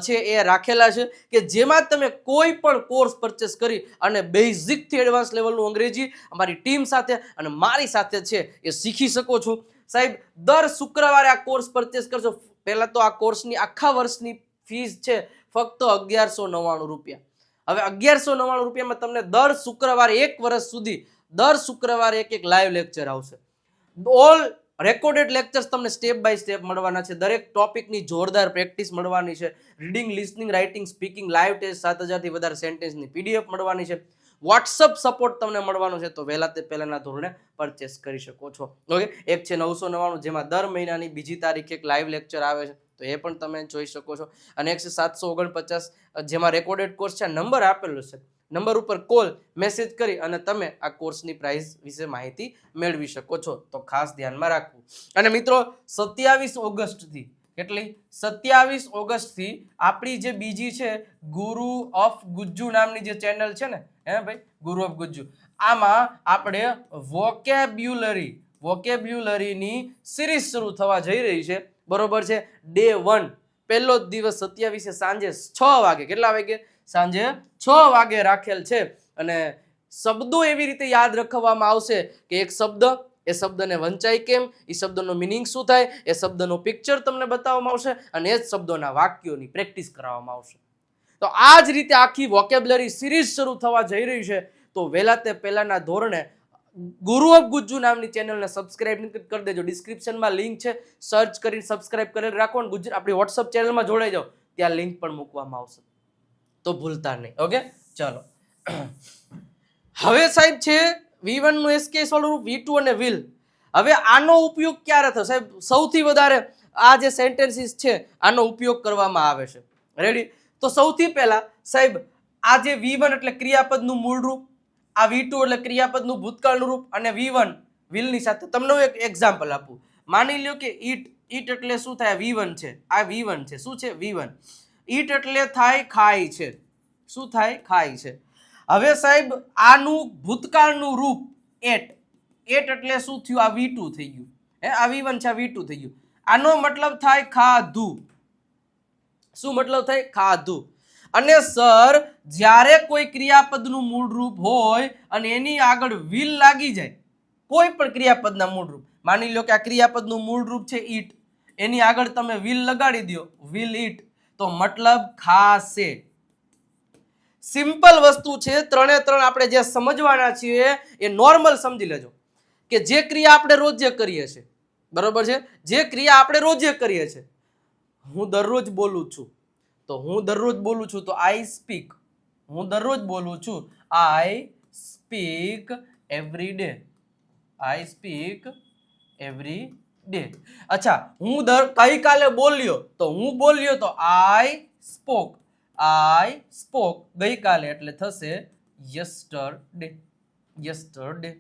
છે એ રાખેલા છે કે જેમાં તમે કોઈ પણ કોર્સ પરચેસ કરી અને બેઝિક થી એડવાન્સ લેવલનું અંગ્રેજી અમારી ટીમ સાથે અને મારી સાથે છે એ શીખી શકો છો. સાહેબ દર શુક્રવારે આ કોર્સ પરચેસ કરશો. પહેલા તો આ કોર્સની આખા વર્ષની ફીસ છે ફક્ત 1199 રૂપિયા. હવે 1199 રૂપિયામાં તમને દર શુક્રવારે 1 વર્ષ સુધી દર શુક્રવારે એક લાઈવ લેક્ચર આવશે. ઓલ રેકોર્ડેડ લેક્ચર્સ તમને સ્ટેપ બાય સ્ટેપ મળવાના છે. દરેક ટોપિકની જોરદાર પ્રેક્ટિસ મળવાની છે. Reading, listening, writing, speaking, live test, 7000 થી વધારે સેન્ટેન્સની પીડીએફ મળવાની છે. વોટ્સઅપ સપોર્ટ તમને મળવાનો છે. તો વહેલા તે પહેલાના ધોરણે પરચેસ કરી શકો છો. ઓકે, એક છે 999 જેમાં દર મહિનાની બીજી તારીખે એક લાઈવ લેક્ચર આવે છે તો એ પણ તમે જોઈ શકો છો. અને એક છે 749 જેમાં રેકોર્ડેડ કોર્સ છે. નંબર આપેલો છે, નંબર ઉપર કોલ મેસેજ કરી અને તમે આ કોર્સની પ્રાઇસ વિશે માહિતી મેળવી શકો છો. તો ખાસ ધ્યાનમાં રાખવું. અને મિત્રો 27 ઓગસ્ટથી કેટલી 27 ઓગસ્ટથી આપણી જે બીજી છે ગુરુ ઓફ ગુજ્જુ નામની જે ચેનલ છે ને, હે ભાઈ, ગુરુ ઓફ ગુજ્જુ, આમાં આપણે વોકેબ્યુલરીની સિરીઝ શરૂ થવા જઈ રહી છે. બરોબર છે? ડે 1 પહેલો જ દિવસ 27 સાંજે 6 વાગે. કેટલા વાગે? સાંજે 6 વાગે રાખેલ છે. અને શબ્દો એવી રીતે યાદ રાખવામાં આવશે કે એક શબ્દ, એ શબ્દને વંચાય કેમ, એ શબ્દનો મિનિંગ શું થાય, એ શબ્દનો પિક્ચર તમને બતાવવામાં આવશે અને એ જ શબ્દોના વાક્યોની પ્રેક્ટિસ કરાવવામાં આવશે. તો આ જ રીતે આખી વોકેબ્યુલરી સિરીઝ શરૂ થવા જઈ રહી છે. તો વહેલા તે પહેલાના ધોરણે ગુરુ ઓફ ગુજ્જુ નામની ચેનલને સબસ્ક્રાઇબ કરી દેજો. ડિસ્ક્રિપ્શનમાં લિંક છે, સર્ચ કરીને સબસ્ક્રાઇબ કરી રાખો અને આપણી વોટ્સઅપ ચેનલમાં જોડાઈ જાઓ, ત્યાં લિંક પણ મૂકવામાં આવશે, તો ભૂલતા નહીં. ઓકે, ચલો હવે સાહેબ છે V1 નું એસકે સ્વરૂપ, V2 અને વિલ. હવે આનો ઉપયોગ ક્યારે થશે સાહેબ? સૌથી વધારે આ જે સેન્ટેન્સીસ છે આનો ઉપયોગ કરવામાં આવે છે. રેડી? તો સૌથી પહેલા સાહેબ આ જે V1 એટલે ક્રિયાપદનું મૂળ રૂપ, આ V2 એટલે ક્રિયાપદનું ભૂતકાળનું રૂપ અને V1 વિલની સાથે તમને એક એક્ઝામ્પલ આપું. માની લ્યો કે ઈટ એટલે શું થાય? V1 છે. આ V1 છે. શું છે? V1. ઈટ એટલે થાય ખાય છે. શું થાય? ખાય છે. હવે સાહેબ આનું ભૂતકાળનું રૂપ એટ એટલે શું થયું? આ V2 થઈ ગયું. આ V1 છે, આ V2 થઈ ગયું. આનો મતલબ થાય ખાધું. શું મતલબ થાય? ખાધું. અને સર જ્યારે કોઈ ક્રિયાપદનું મૂળ રૂપ હોય અને એની આગળ વિલ લાગી જાય, કોઈ પણ ક્રિયાપદના મૂળ રૂપ, માની લો કે આ ક્રિયાપદનું મૂળ રૂપ છે ઈટ, એની આગળ તમે વિલ લગાડી દો, વિલ ઈટ, તો મતલબ ખાશે. સિમ્પલ વસ્તુ છે. 3 એ 3 આપણે જે સમજવાના છીએ એ નોર્મલ સમજી લેજો કે જે ક્રિયા આપણે રોજ કરીએ છીએ, બરોબર છે, જે ક્રિયા આપણે રોજ કરીએ છીએ, હું દરરોજ બોલું છું તો હું દરરોજ બોલું છું તો આઈ સ્પીક. હું દરરોજ બોલું છું, આઈ સ્પીક એવરી ડે. આઈ સ્પીક એવરી ડે. અચ્છા, હું ગઈકાલે બોલ્યો તો હું બોલ્યો તો આઈ સ્પોક. આઈ સ્પોક ગઈકાલે એટલે થશે યસ્ટરડે. યસ્ટરડે.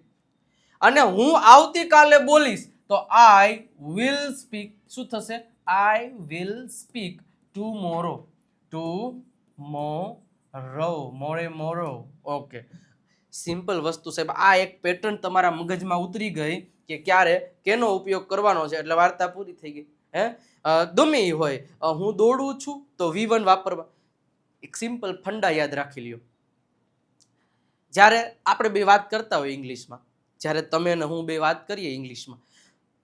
અને હું આવતીકાલે બોલીશ તો આઈ વિલ સ્પીક. શું થશે? આઈ વિલ સ્પીક ટુમોરો. ટુમોરો. મોરો. ઓકે, સિમ્પલ વસ્તુ સાહેબ. આ એક પેટર્ન તમારા મગજમાં ઉતરી ગઈ કે ક્યારે કેનો ઉપયોગ કરવાનો છે એટલે વાર્તા પૂરી થઈ ગઈ. ગમે એ હોય, હું દોડું છું તો V1 વાપરવા. એક સિમ્પલ ફંડા યાદ રાખી લ્યો. જ્યારે આપણે બે વાત કરતા હોય ઇંગ્લિશમાં, જ્યારે તમે અને હું બે વાત કરીએ ઇંગ્લિશમાં,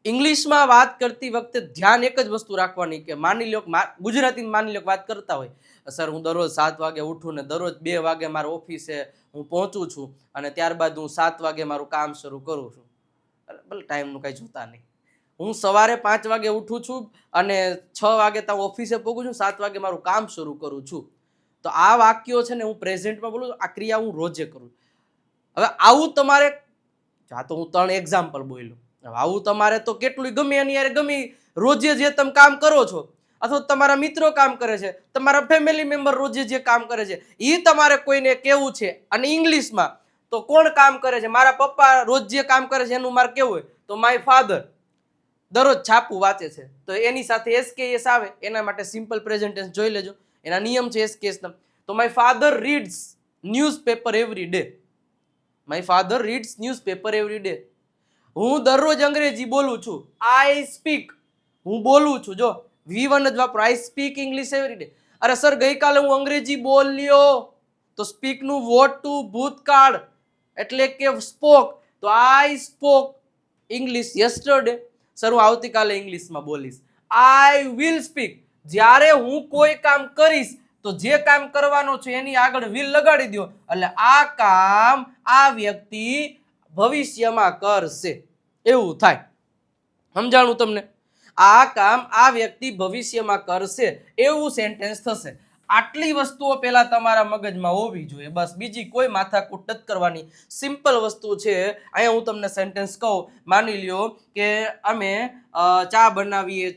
ઇંગ્લિશમાં વાત કરતી વખતે ધ્યાન એક જ વસ્તુ રાખવાની કે માની લો ગુજરાતી માની લો વાત કરતા હોય, સર હું દરરોજ 7 વાગે ઉઠું ને દરરોજ 2 વાગે મારા ઓફિસે હું પહોંચું છું અને ત્યારબાદ હું 7 વાગે મારું કામ શરૂ કરું છું. ભલે ટાઈમનું કંઈ જોતા નહીં. હું સવારે 5 વાગે ઉઠું છું અને 6 વાગે તો ઓફિસે પહોંચું છું, 7 વાગે મારું કામ શરૂ કરું છું. તો આ વાક્યો છે ને હું પ્રેઝન્ટમાં બોલું, આ ક્રિયા હું રોજે કરું. હવે આવું તમારે, તો હું 3 એક્ઝામ્પલ બોલ્યો, આવું તમારે તો કેટલું ગમે એની યાર ગમે રોજે જે તમે કામ કરો છો અથવા તમારા મિત્રો કામ કરે છે, તમારા ફેમિલી મેમ્બર રોજે જે કામ કરે છે એ તમારે કોઈને કેવું છે. અને ઇંગ્લિશમાં તો કોણ કામ કરે છે, મારા પપ્પા રોજ જે કામ કરે છે એનું મારે કેવું હોય તો માય ફાધર દરરોજ છાપું વાંચે છે, તો એની સાથે એસકેએસ આવે. એના માટે સિમ્પલ પ્રેઝન્ટ ટેન્સ જોઈ લેજો, એના નિયમ છે એસકેએસ ના. તો my father reads newspaper every day. My father reads newspaper every day. હું દરરોજ અંગ્રેજી બોલું છું. આઈ સ્પીક, હું બોલું છું. જો V1 જ વાપરો, આઈ સ્પીક ઇંગ્લિશ એવરી ડે. અરે સર ગઈકાલે હું અંગ્રેજી બોલ્યો, તો સ્પીક નું વોટ ટુ ભૂતકાળ એટલે કે સ્પોક, તો I spoke English yesterday. Sir હું આવતીકાલે ઇંગ્લિશમાં બોલીશ. I will speak. જ્યારે હું કોઈ કામ કરીશ તો જે કામ કરવાનો છે એની આગળ વિલ લગાડી દો એટલે આ કામ આ વ્યક્તિ ભવિષ્યમાં કરશે એવું થાય. સમજાણું તમને? આ કામ આ વ્યક્તિ ભવિષ્યમાં કરશે એવું સેન્ટેન્સ થશે. આટલી વસ્તુઓ પહેલા તમારા મગજમાં હોવી જોઈએ, બસ બીજી કોઈ માથાકૂટ નથી કરવાની. સિમ્પલ વસ્તુ છે. અહીંયા હું તમને સેન્ટેન્સ કહું, માની લ્યો કે અમે ચા બનાવીએ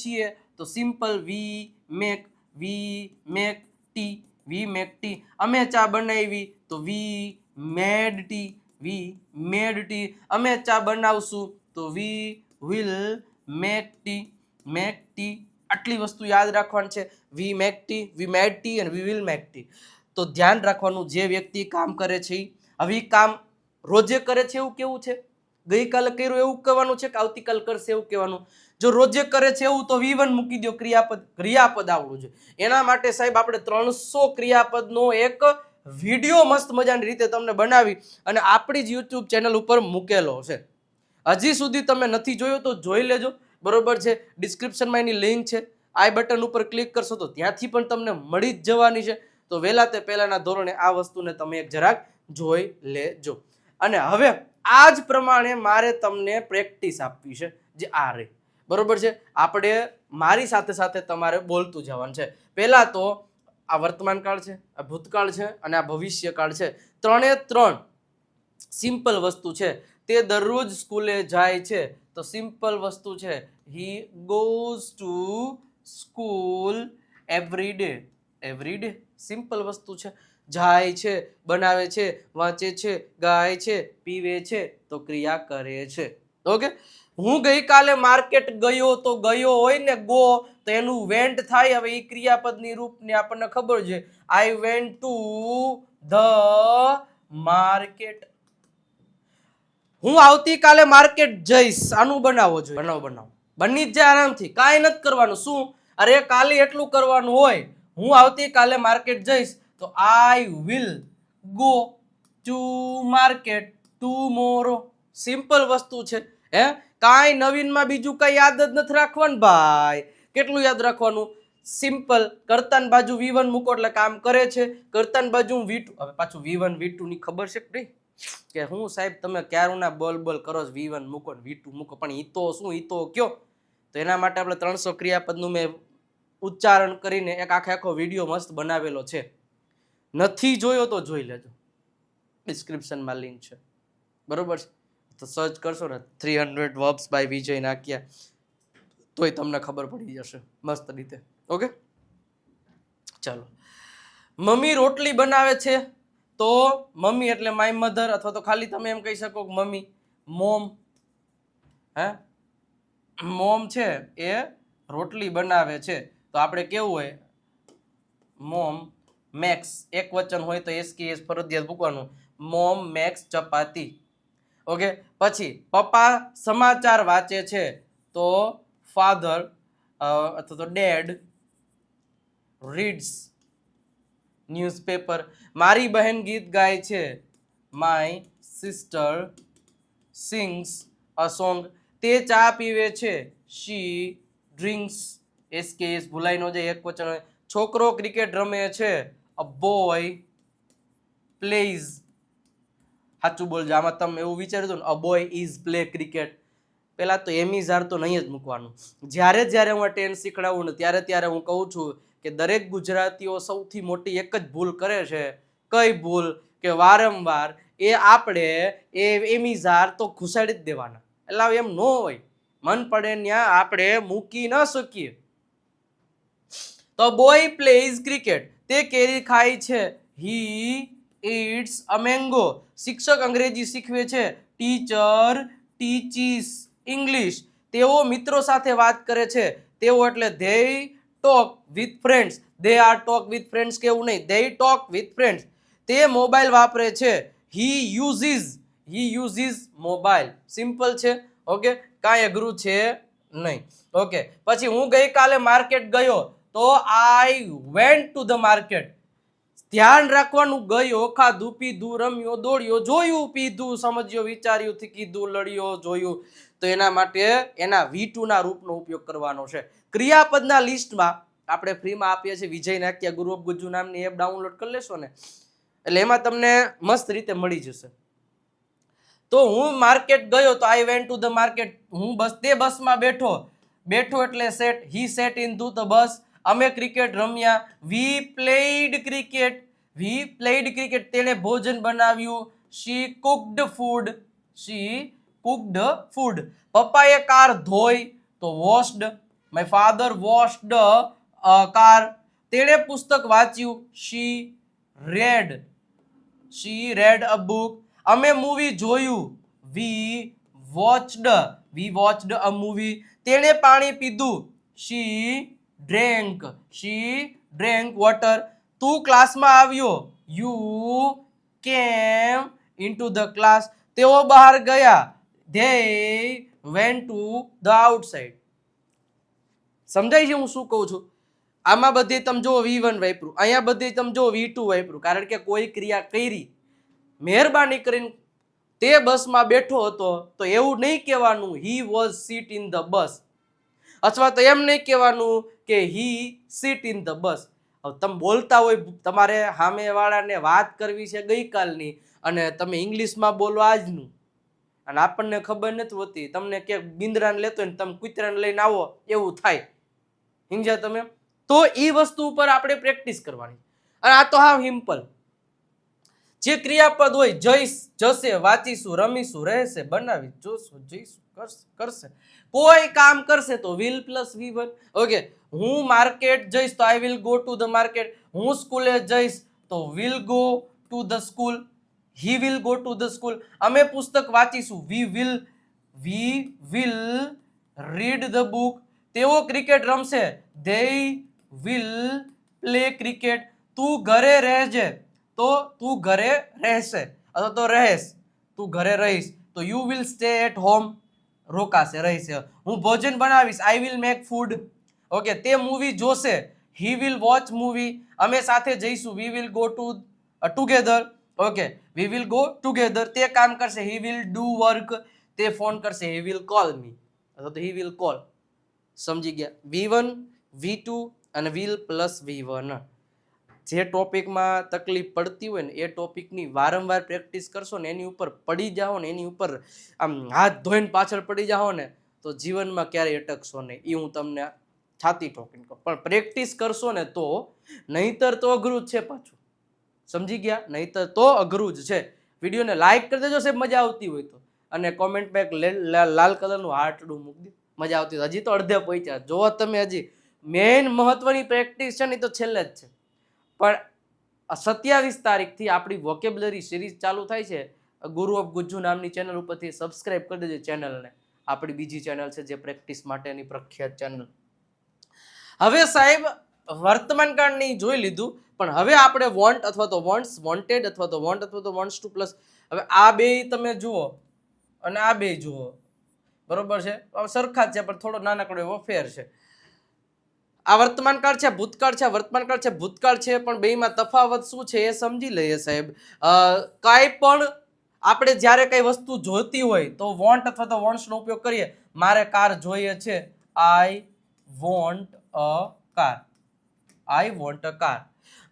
છીએ તો સિમ્પલ વી મેક ટી. અમે ચા બનાવી તો વી મેડ ટી. અમે ચા બનાવશું તો વી વિલ મેક ટી. આટલી વસ્તુ યાદ રાખવાની છે. We make tea, we made tea અને વી વિલ મેક ટી. તો ધ્યાન રાખવાનું, જે વ્યક્તિ કામ કરે છે હવે એ કામ રોજે કરે છે એવું કેવું છે, ગઈકાલે કર્યું એવું કહેવાનું છે કે આવતીકાલ કરશે એવું કહેવાનું. જો રોજે કરે છે એવું તો V1 મૂકી દો, ક્રિયાપદ આવડવું જોઈએ. એના માટે સાહેબ આપણે 300 ક્રિયાપદનો એક વિડીયો મસ્ત મજાની રીતે તમને બનાવી અને આપણી જ YouTube ચેનલ ઉપર મૂકેલો છે. હજી સુધી તમે નથી જોયો તો જોઈ લેજો, બરોબર છે. ડિસ્ક્રિપ્શનમાં એની લિંક છે, આઈ બટન ઉપર ક્લિક કરશો તો ત્યાંથી પણ તમને મળી જ જવાની છે. તો વહેલા તે પહેલાના ધોરણે આ વસ્તુને તમે એક જરાક જોઈ લેજો. અને હવે આ જ પ્રમાણે મારે તમને પ્રેક્ટિસ આપવી છે, જે આ રહી, બરોબર છે. આપણે મારી સાથે સાથે તમારે બોલતું જવાનું છે. પહેલા તો આ વર્તમાન કાળ છે, આ ભૂતકાળ છે અને આ ભવિષ્યકાળ છે. 3 સિમ્પલ વસ્તુ છે. તે દરરોજ સ્કૂલે જાય છે, તો સિમ્પલ વસ્તુ છે he goes to school every day. Simple વસ્તુ છે. જાય છે, બનાવે છે, વાંચે છે, ગાય છે, પીવે છે, તો ક્રિયા કરે છે. ઓકે. હું ગઈકાલે માર્કેટ ગયો, તો ગયો હોય ને ગો, તો એનું વેન્ટ થાય. હવે એ ક્રિયાપદની રૂપને આપણને ખબર છે. I went to the market. હું આવતીકાલે માર્કેટ જઈશ, આનું બનાવો જોઈએ. બનાવો બની જ જાય આરામથી, કાંઈ નથી કરવાનું. શું અરે કાલે એટલું કરવાનું હોય, હું આવતીકાલે માર્કેટ જઈશ તો I will go to market tomorrow. Simple વસ્તુ છે. કાંઈ નવીનમાં બીજું કઈ યાદ જ નથી રાખવાનું ભાઈ. કેટલું યાદ રાખવાનું? સિમ્પલ. કર્તાની બાજુ V1 મૂકો એટલે કામ કરે છે. કર્તાની બાજુ V2. હવે પાછું V1 V2 ની ખબર છે કે નહીં કે હું સાહેબ તમે ક્યારના બોલ કરો છો, V1 મૂકો V2 મૂકો, પણ ઈ તો શું, ઈ તો કયો. તો એના માટે આપણે 300 ક્રિયાપદનું મેં ઉચ્ચારણ કરીને એક આખો વિડીયો મસ્ત બનાવેલો છે. નથી જોયો તો જોઈ લેજો, ડિસ્ક્રિપ્શનમાં લિંક છે, બરોબર છે. તો સર્ચ કરશો ને 300 વર્બ્સ બાય વિજય નાખ્યા તોય તમને ખબર પડી જશે મસ્ત રીતે. ઓકે, ચાલો. મમ્મી રોટલી બનાવે છે, તો મમ્મી એટલે માય મધર, અથવા તો ખાલી તમે એમ કહી શકો કે મમ્મી, મોમ. મોમ છે એ રોટલી બનાવે છે, તો આપણે કેવું હોય, મોમ મેક્સ. એક વચન હોય તો એસકેએસ ફરજિયાત મૂકવાનું. મોમ મેક્સ ચપાતી. ઓકે. પછી પપ્પા સમાચાર વાંચે છે, તો ફાધર અથવા તો ડેડ રીડ્સ ન્યૂઝપેપર. મારી બહેન ગીત ગાય છે, my sister sings a song. તે ચા પીવે છે. શી ડ્રિંક્સ. એસકેએસ ભૂલાઈ ન જાય, એક વચન હોય. છોકરો ક્રિકેટ રમે છે. A boy plays. સાચું બોલજો, આમાં તમે એવું વિચાર્યું હતું ને, a boy is play cricket. પેલા તો એમિઝાર તો નહીં જ મૂકવાનું. જ્યારે હું ટેન્સ શીખડાવું ને ત્યારે હું કહું છું કે દરેક ગુજરાતીઓ સૌથી મોટી એક જ ભૂલ કરે છે. કઈ ભૂલ? કે વારંવાર એ આપણે એ એમિઝાર તો ઘુસાડી જ દેવાના. એટલે એમ ન હોય, મન પડે ત્યાં આપણે મૂકી ન શકીએ. તો બોય પ્લેઝ ક્રિકેટ. તે કેરી ખાય છે. હી ઇટ્સ અ મેંગો. શિક્ષક અંગ્રેજી શીખવે છે. Teacher teaches English. તેઓ મિત્રો સાથે વાત કરે છે. તેઓ એટલે they talk with friends. They are talk with friends કેવું નહીં, ધે ટોક વિથ ફ્રેન્ડ્સ. તે મોબાઈલ વાપરે છે. હી યુઝીસ મોબાઈલ. સિમ્પલ છે. ઓકે, કાંઈ અઘરું છે નહીં. ઓકે, પછી હું ગઈકાલે માર્કેટ ગયો. તો I went to the market. ધ્યાન રાખવાનું, ગયો, ખાધું પીધું, રમ્યો, દોડ્યો, જોયું, પીધું, સમજ્યો, વિચાર્યું, કીધું, લડ્યો, જોયું. તો એના માટે એના V2 ના રૂપનો ઉપયોગ કરવાનો છે. ક્રિયાપદના લિસ્ટમાં આપણે ફ્રીમાં આપીએ છીએ વિજય નાટ્ય ગુરુ ઓફ ગુજ્જુ નામની એપ ડાઉનલોડ કરી લેશો ને, એટલે એમાં તમને મસ્ત રીતે મળી જશે. તો હું માર્કેટ ગયો, તો I went to the market. હું તે બસમાં બેઠો એટલે set. He set in to the bus. અમે ક્રિકેટ રમ્યા. વી પ્લેડ ક્રિકેટ. તેણે ભોજન બનાવ્યું. શી કુકડ ફૂડ. પપ્પાએ કાર ધોઈ, તો washed. My father washed car. તેણે પુસ્તક વાંચ્યું. શી રેડ અ બુક. અમે મૂવી જોયું. વી વોચડ અ મૂવી. તેણે પાણી પીધું. શી ડ્રેન્ક વોટર. તું ક્લાસમાં આવ્યો. યુ કેમ ઇનટુ ધ ક્લાસ. તેઓ બહાર ગયા. They went to the outside. સમજાય છે હું શું કહું છું? આમાં બધી તમે જો V1 વાપરું, અહીંયા બધી તમે જો V2 વાપરું, કારણ કે કોઈ ક્રિયા કરી. મહેરબાની કરીને તે બસમાં બેઠો હતો તો એવું નહીં કહેવાનું he was sit in the bus, અથવા તો એમ નહીં કહેવાનું કે હી સીટ ઇન ધ બસ. હવે તમે બોલતા હોય, તમારે સામેવાળાને વાત કરવી છે ગઈકાલની અને તમે ઇંગ્લિશમાં બોલો આજનું, અને આપણને ખબર નથી હોતી, તમને કે બિંદરાને લેતો હોય ને તમે કૂતરાને લઈને આવો એવું થાય. સમજ્યા તમે? તો એ વસ્તુ ઉપર આપણે પ્રેક્ટિસ કરવાની. અને આ તો હા સિમ્પલ. જે ક્રિયાપદ હોય, જઈશ, જશે, વાંચીશું, રમીશું, રહેશે, બનાવી, જોશું, જઈશું, કરશે. કોઈ કામ કરશે તો વિલ પ્લસ V1. ઓકે, હું માર્કેટ જઈશ તો I will go to the market. હું સ્કૂલે જઈશ તો will go to the school. He will go to the school. અમે પુસ્તક વાંચીશું. We will read the book. તેઓ ક્રિકેટ રમશે. They will play cricket. તું ઘરે રહેજે તો તું ઘરે રહેશે, અથવા તો રહેશ. તું ઘરે રહીશ તો you will stay at home. રોકાશે, રહીશે. હું ભોજન બનાવીશ. I will make food. Okay, તે મૂવી જોશે. He will watch movie. અમે સાથે જઈશું. We will go together. Okay, we will go together. તે કામ કરશે. He will do work. તે ફોન કરશે. હી વિલ કોલ મી, અથવા તો હી વિલ કોલ. સમજી ગયા? V1, V2 અને વિલ પ્લસ V1. જે ટોપિકમાં તકલીફ પડતી હોય ને એ ટોપિકની વારંવાર પ્રેક્ટિસ કરશો ને, એની ઉપર પડી જાઓ ને, એની ઉપર આમ હાથ ધોઈને પાછળ પડી જાઓ ને, તો જીવનમાં ક્યારેય અટકશો નહીં. એ હું તમને છાતી ઠોકીને કહું. પણ પ્રેક્ટિસ કરશો ને તો, નહીતર તો અઘરું જ છે પાછું. સમજી ગયા? નહીતર તો અઘરું જ છે. વિડીયોને લાઈક કરી દેજો સાહેબ, મજા આવતી હોય તો. અને કોમેન્ટ બેક લાલ કલરનું હાર્ટડું મૂકી દો, મજા આવતી હોય. હજી તો અડધે પહોંચ્યા. જો તમે હજી મેઇન મહત્વની પ્રેક્ટિસ છે ને, તો છેલ્લે જ છે. પણ 27 તારીખથી આપણી વોકેબ્યુલરી સિરીઝ ચાલુ થાય છે. ગુરુ ઓફ ગુજ્જુ નામની ચેનલ ઉપરથી સબસ્ક્રાઇબ કરી દેજો ચેનલને. આપણી બીજી ચેનલ છે જે પ્રેક્ટિસ માટેની પ્રખ્યાત ચેનલ. હવે સાહેબ વર્તમાન કાળની જોઈ લીધું, પણ હવે આપણે વોન્ટ અથવા તો વોન્ટ્સ, વોન્ટેડ અથવા તો વોન્ટ અથવા તો વોન્ટ્સ ટુ પ્લસ. હવે આ બે તમે જુઓ અને આ બે જુઓ, બરોબર છે? સરખા જ છે, પણ થોડો નાનકડો એવો ફેર છે. આ વર્તમાન કાળ છે, ભૂતકાળ છે, વર્તમાન કાળ છે, ભૂતકાળ છે, પણ બેમાં તફાવત શું છે એ સમજી લઈએ સાહેબ. કાંઈ પણ આપણે જ્યારે કઈ વસ્તુ જોતી હોય તો વોન્ટ અથવા તો વોન્ટ્સનો ઉપયોગ કરીએ. મારે કાર જોઈએ છે, I want a car. I want a car.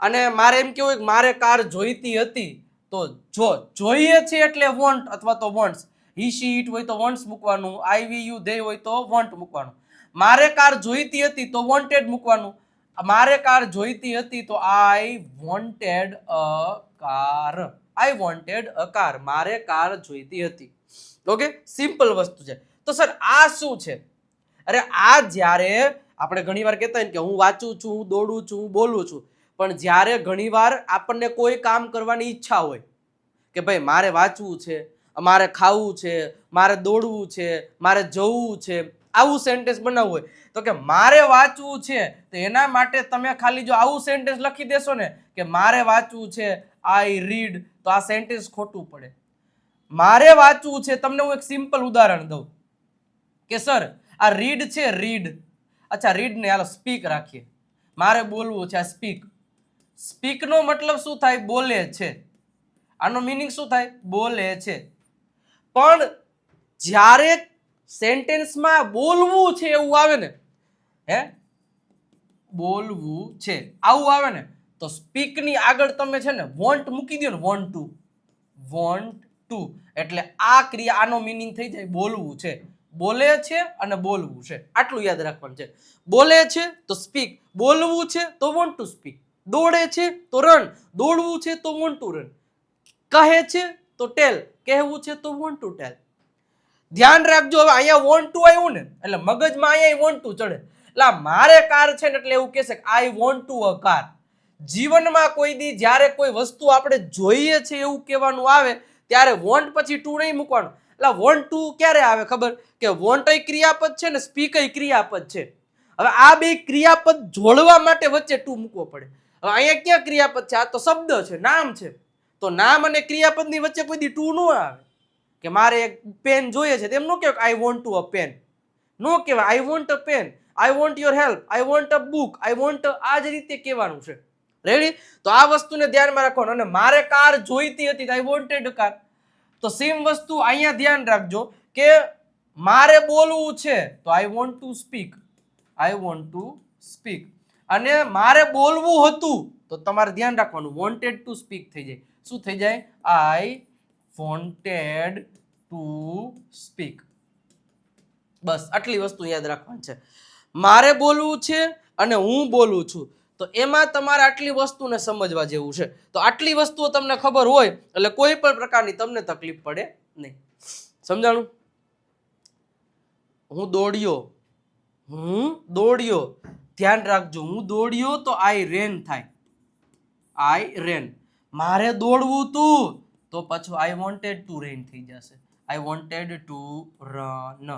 અને મારે એમ કેવું કે મારે કાર જોઈતી હતી, તો જો જોઈએ છે એટલે વોન્ટ અથવા તો વોન્ટ્સ. હી શી ઇટ હોય તો વોન્ટ્સ મૂકવાનું, આઈ વી યુ ધે હોય તો વોન્ટ મૂકવાનું. મારે કાર જોઈતી હતી તો વોન્ટેડ મૂકવાનું. મારે કાર જોઈતી હતી તો I wanted a car. I wanted a car. મારે કાર જોઈતી હતી. ઓકે, સિમ્પલ વસ્તુ છે. તો સર આ શું છે? અરે આ જ્યારે આપણે ઘણીવાર કહેતા હોય કે હું વાંચું છું, હું દોડું છું, હું બોલું છું, પણ જ્યારે ઘણીવાર આપણને કોઈ કામ કરવાની ઈચ્છા હોય કે ભાઈ મારે વાંચવું છે, મારે ખાવું છે, મારે દોડવું છે, મારે જવું છે, આવું સેન્ટેન્સ બનાવવું હોય તો કે મારે વાંચવું છે, તો એના માટે તમે ખાલી જો આવું સેન્ટેન્સ લખી દેશો ને કે મારે વાંચવું છે, આઈ રીડ, તો આ સેન્ટેન્સ ખોટું પડે. મારે વાંચવું છે, તમને હું એક સિમ્પલ ઉદાહરણ દઉં કે સર આ રીડ છે, રીડ. અચ્છા, રીડ ને હાલો સ્પીક રાખીએ. મારે બોલવું છે, આ સ્પીક. સ્પીક નો મતલબ શું થાય? બોલે છે. આનો મીનિંગ શું થાય? બોલે છે. પણ જ્યારે સેન્ટેન્સમાં બોલવું છે એવું આવે ને, હે બોલવું છે આવું આવે ને, તો સ્પીક ની આગળ તમે છે ને વોન્ટ મૂકી દો ને, વોન્ટ ટુ. વોન્ટ ટુ એટલે આ ક્રિયા, આનો મીનિંગ થઈ જાય બોલવું છે. બોલે છે અને બોલવું છે, આટલું યાદ રાખવાનું છે. બોલે છે તો સ્પીક, બોલવું છે તો વોન્ટ ટુ સ્પીક, દોડે છે તો રન, દોડવું છે તો વોન્ટ ટુ રન, કહે છે તો ટેલ, કહેવું છે તો વોન્ટ ટુ ટેલ. ધ્યાન રાખજો, હવે અહીંયા વોન્ટ ટુ આવ્યું ને એટલે મગજમાં અહીંયા વોન્ટ ટુ ચડે. એટલે મારે કાર છે ને એટલે એવું કહેશે કે આઈ વોન્ટ ટુ અ કાર. જીવનમાં કોઈ દી જ્યારે કોઈ વસ્તુ આપણે જોઈએ છે એવું કહેવાનું આવે ત્યારે વોન્ટ પછી ટુ નહીં મૂકવાનું. એટલે વોન્ટ ટુ ક્યારે આવે ખબર? કે વોન્ટ એ ક્રિયાપદ છે ને સ્પીક એ ક્રિયાપદ છે. હવે આ બે ક્રિયાપદ જોડવા માટે વચ્ચે ટુ મૂકવો પડે. હવે અહીંયા ક્યાં ક્રિયાપદ છે? આ તો શબ્દ છે, નામ છે. તો નામ અને ક્રિયાપદની વચ્ચે કોઈ દી ટુ ન આવે. કે મારે એક પેન જોઈએ છે, તેમ ન કહેવાય I want to a pen. નો કહેવાય I want a pen, I want your help, I want a book, I want. આ જ રીતે કહેવાનું છે. રેડી? તો આ વસ્તુને ધ્યાનમાં રાખવાનું. અને મારે કાર જોઈતી હતી, આઈ વોન્ટેડ કાર. તો સેમ વસ્તુ અહીંયા ધ્યાન રાખજો કે મારે બોલવું છે તો આઈ want to speak, I want to speak. અને મારે બોલવું હતું તો તમારે ધ્યાન રાખવાનું વોન્ટેડ ટુ સ્પીક થઈ જાય. શું થઈ જાય? I wanted to speak. બસ આટલી વસ્તુ યાદ રાખવાની છે. મારે બોલવું છે અને હું બોલું છું, તો એમાં તમારે આટલી વસ્તુને સમજવા જેવું છે. તો આટલી વસ્તુઓ તમને ખબર હોય એટલે કોઈ પણ પ્રકારની તમને તકલીફ પડે નહીં. સમજાણું? હું દોડ્યો, હું દોડ્યો. ધ્યાન રાખજો, હું દોડ્યો તો આઈ રેન થાય, આઈ રેન. મારે દોડવું તું તો પાછું આઈ વોન્ટેડ ટુ રેન થઈ જશે, આઈ વોન્ટેડ ટુ રન.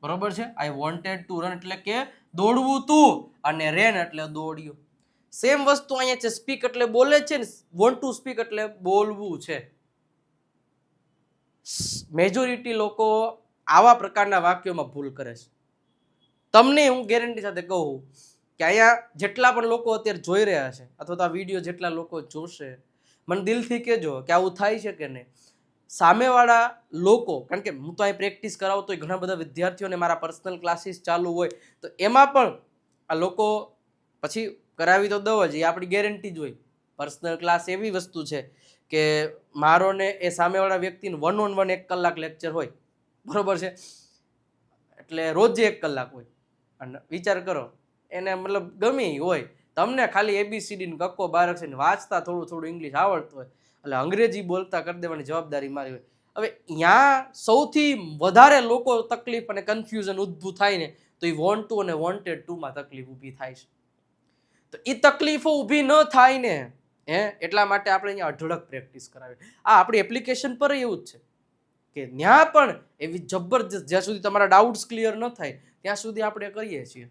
બરોબર છે? આઈ વોન્ટેડ ટુ રન એટલે કે દોડવું તું, અને રેન એટલે દોડ્યો. સેમ વસ્તુ અહીંયા છે. સ્પીક એટલે બોલે છે ને વોન્ટ ટુ સ્પીક એટલે બોલવું છે. મેજોરિટી લોકો આવા પ્રકારના વાક્યોમાં ભૂલ કરે છે. તમને હું ગેરંટી સાથે કહું કે અહીંયા જેટલા પણ લોકો અત્યારે જોઈ રહ્યા છે અથવા તો આ વિડીયો જેટલા લોકો જોશે, મને દિલથી કહેજો કે આવું થાય છે કે નહીં. સામેવાળા લોકો, કારણ કે હું તો અહીં પ્રેક્ટિસ કરાવું તો ઘણા બધા વિદ્યાર્થીઓને મારા પર્સનલ ક્લાસીસ ચાલુ હોય તો એમાં પણ આ લોકો પછી કરાવી તો દઉં જ, એ આપણી ગેરંટી જ હોય. પર્સનલ ક્લાસ એવી વસ્તુ છે કે મારો ને એ સામેવાળા વ્યક્તિનું 1-on-1 1 કલાક લેક્ચર હોય. બરોબર છે? એટલે રોજે 1 કલાક હોય. અને વિચાર કરો, એને મતલબ ગમે હોય, તમને ખાલી ABCD ને કક્કો બારક છે ને વાંચતા થોડું થોડું ઇંગ્લિશ આવડતું હોય એટલે અંગ્રેજી બોલતા કરી દેવાની જવાબદારી મારી હોય. હવે ત્યાં સૌથી વધારે લોકો તકલીફ અને કન્ફ્યુઝન ઉદ્ભુત થાય ને તો એ વોન્ટ ટુ અને વોન્ટેડ ટુમાં તકલીફ ઊભી થાય છે. તો એ તકલીફો ઊભી ન થાય ને એટલા માટે આપણે અહીંયા અઢળક પ્રેક્ટિસ કરાવી. આ આપણી એપ્લિકેશન પર એવું જ છે કે ત્યાં પણ એવી જબરજસ્ત, જ્યાં સુધી તમારા ડાઉટ્સ ક્લિયર ન થાય ત્યાં સુધી આપણે કરીએ છીએ.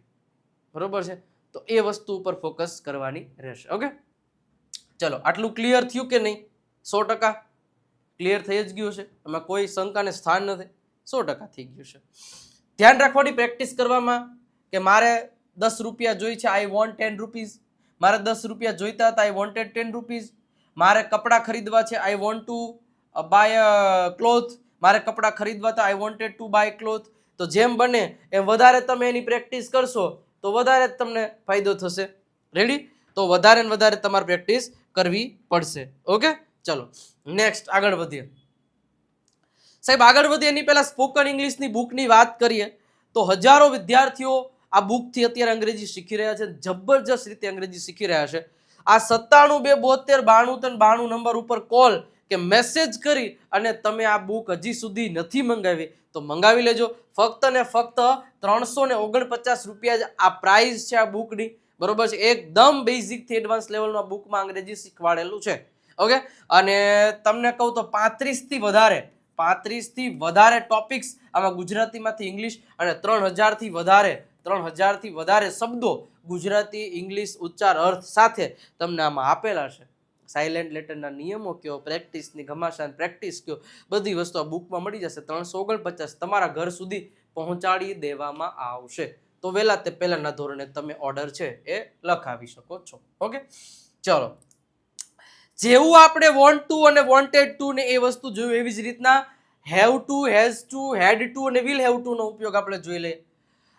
બરોબર છે? તો એ વસ્તુ ઉપર ફોકસ કરવાની રહેશે. ઓકે, ચલો આટલું ક્લિયર થયું કે નહીં? 100% ક્લિયર થઈ જ ગયું છે, એમાં કોઈ શંકાને સ્થાન નથી. 100% થઈ ગયું છે. ધ્યાન રાખવાની પ્રેક્ટિસ કરવામાં કે મારે 10 રૂપિયા જોઈ છે, આઈ વોન્ટ 10 રૂપીઝ. મારે 10 રૂપિયા જોઈતા હતા, આઈ વોન્ટેડ 10 રૂપીઝ. મારે કપડાં ખરીદવા છે, I want to buy cloth, મારે કપડાં ખરીદવા હતા, I wanted to buy cloth. તો જેમ બને એમ વધારે તમે એની પ્રેક્ટિસ કરશો તો વધારે જ તમને ફાયદો થશે. રેડી? તો વધારે ને વધારે તમારે પ્રેક્ટિસ કરવી પડશે. ઓકે, ચલો નેક્સ્ટ આગળ વધીએ. સાહેબ આગળ વધીએ એની પહેલા સ્પોકન ઇંગ્લિશની બુકની વાત કરીએ તો હજારો વિદ્યાર્થીઓ આ બુકથી અત્યારે અંગ્રેજી શીખી રહ્યા છે, જબરજસ્ત રીતે અંગ્રેજી શીખી રહ્યા છે. આ 97 272 92 નંબર ઉપર કોલ કે મેસેજ કરી અને તમે આ બુક હજી સુધી નથી મંગાવી તો મંગાવી લેજો. ફક્ત ને ફક્ત 349 રૂપિયા જ આ પ્રાઇસ છે આ બુકની. બરોબર છે? એકદમ બેઝિક થી એડવાન્સ લેવલમાં બુકમાં અંગ્રેજી શીખવાડેલું છે. ઓકે, અને તમને કહું તો 35 થી વધારે ટોપિક્સ આમાં ગુજરાતીમાંથી ઇંગ્લિશ અને 3000 થી વધારે શબ્દો ગુજરાતી ઇંગ્લિશ ઉચ્ચાર અર્થ સાથે તમને આમાં આપેલા છે. સાયલેન્ટ લેટરના નિયમો કયો, પ્રેક્ટિસની ઘમાસાન પ્રેક્ટિસ કયો, બધી વસ્તુ આ બુકમાં મળી જશે. 349 તમારા ઘર સુધી પહોંચાડી દેવામાં આવશે. તો વહેલા તે પહેલાના ધોરણે તમે ઓર્ડર છે એ લખાવી શકો છો. ઓકે, ચલો જેવું આપણે વોન્ટ ટુ અને વોન્ટેડ ટુ ને એ વસ્તુ જોયું એવી જ રીતના have to, has to, had to અને વિલ હેવ ટુ નો ઉપયોગ આપણે જોઈ લઈએ.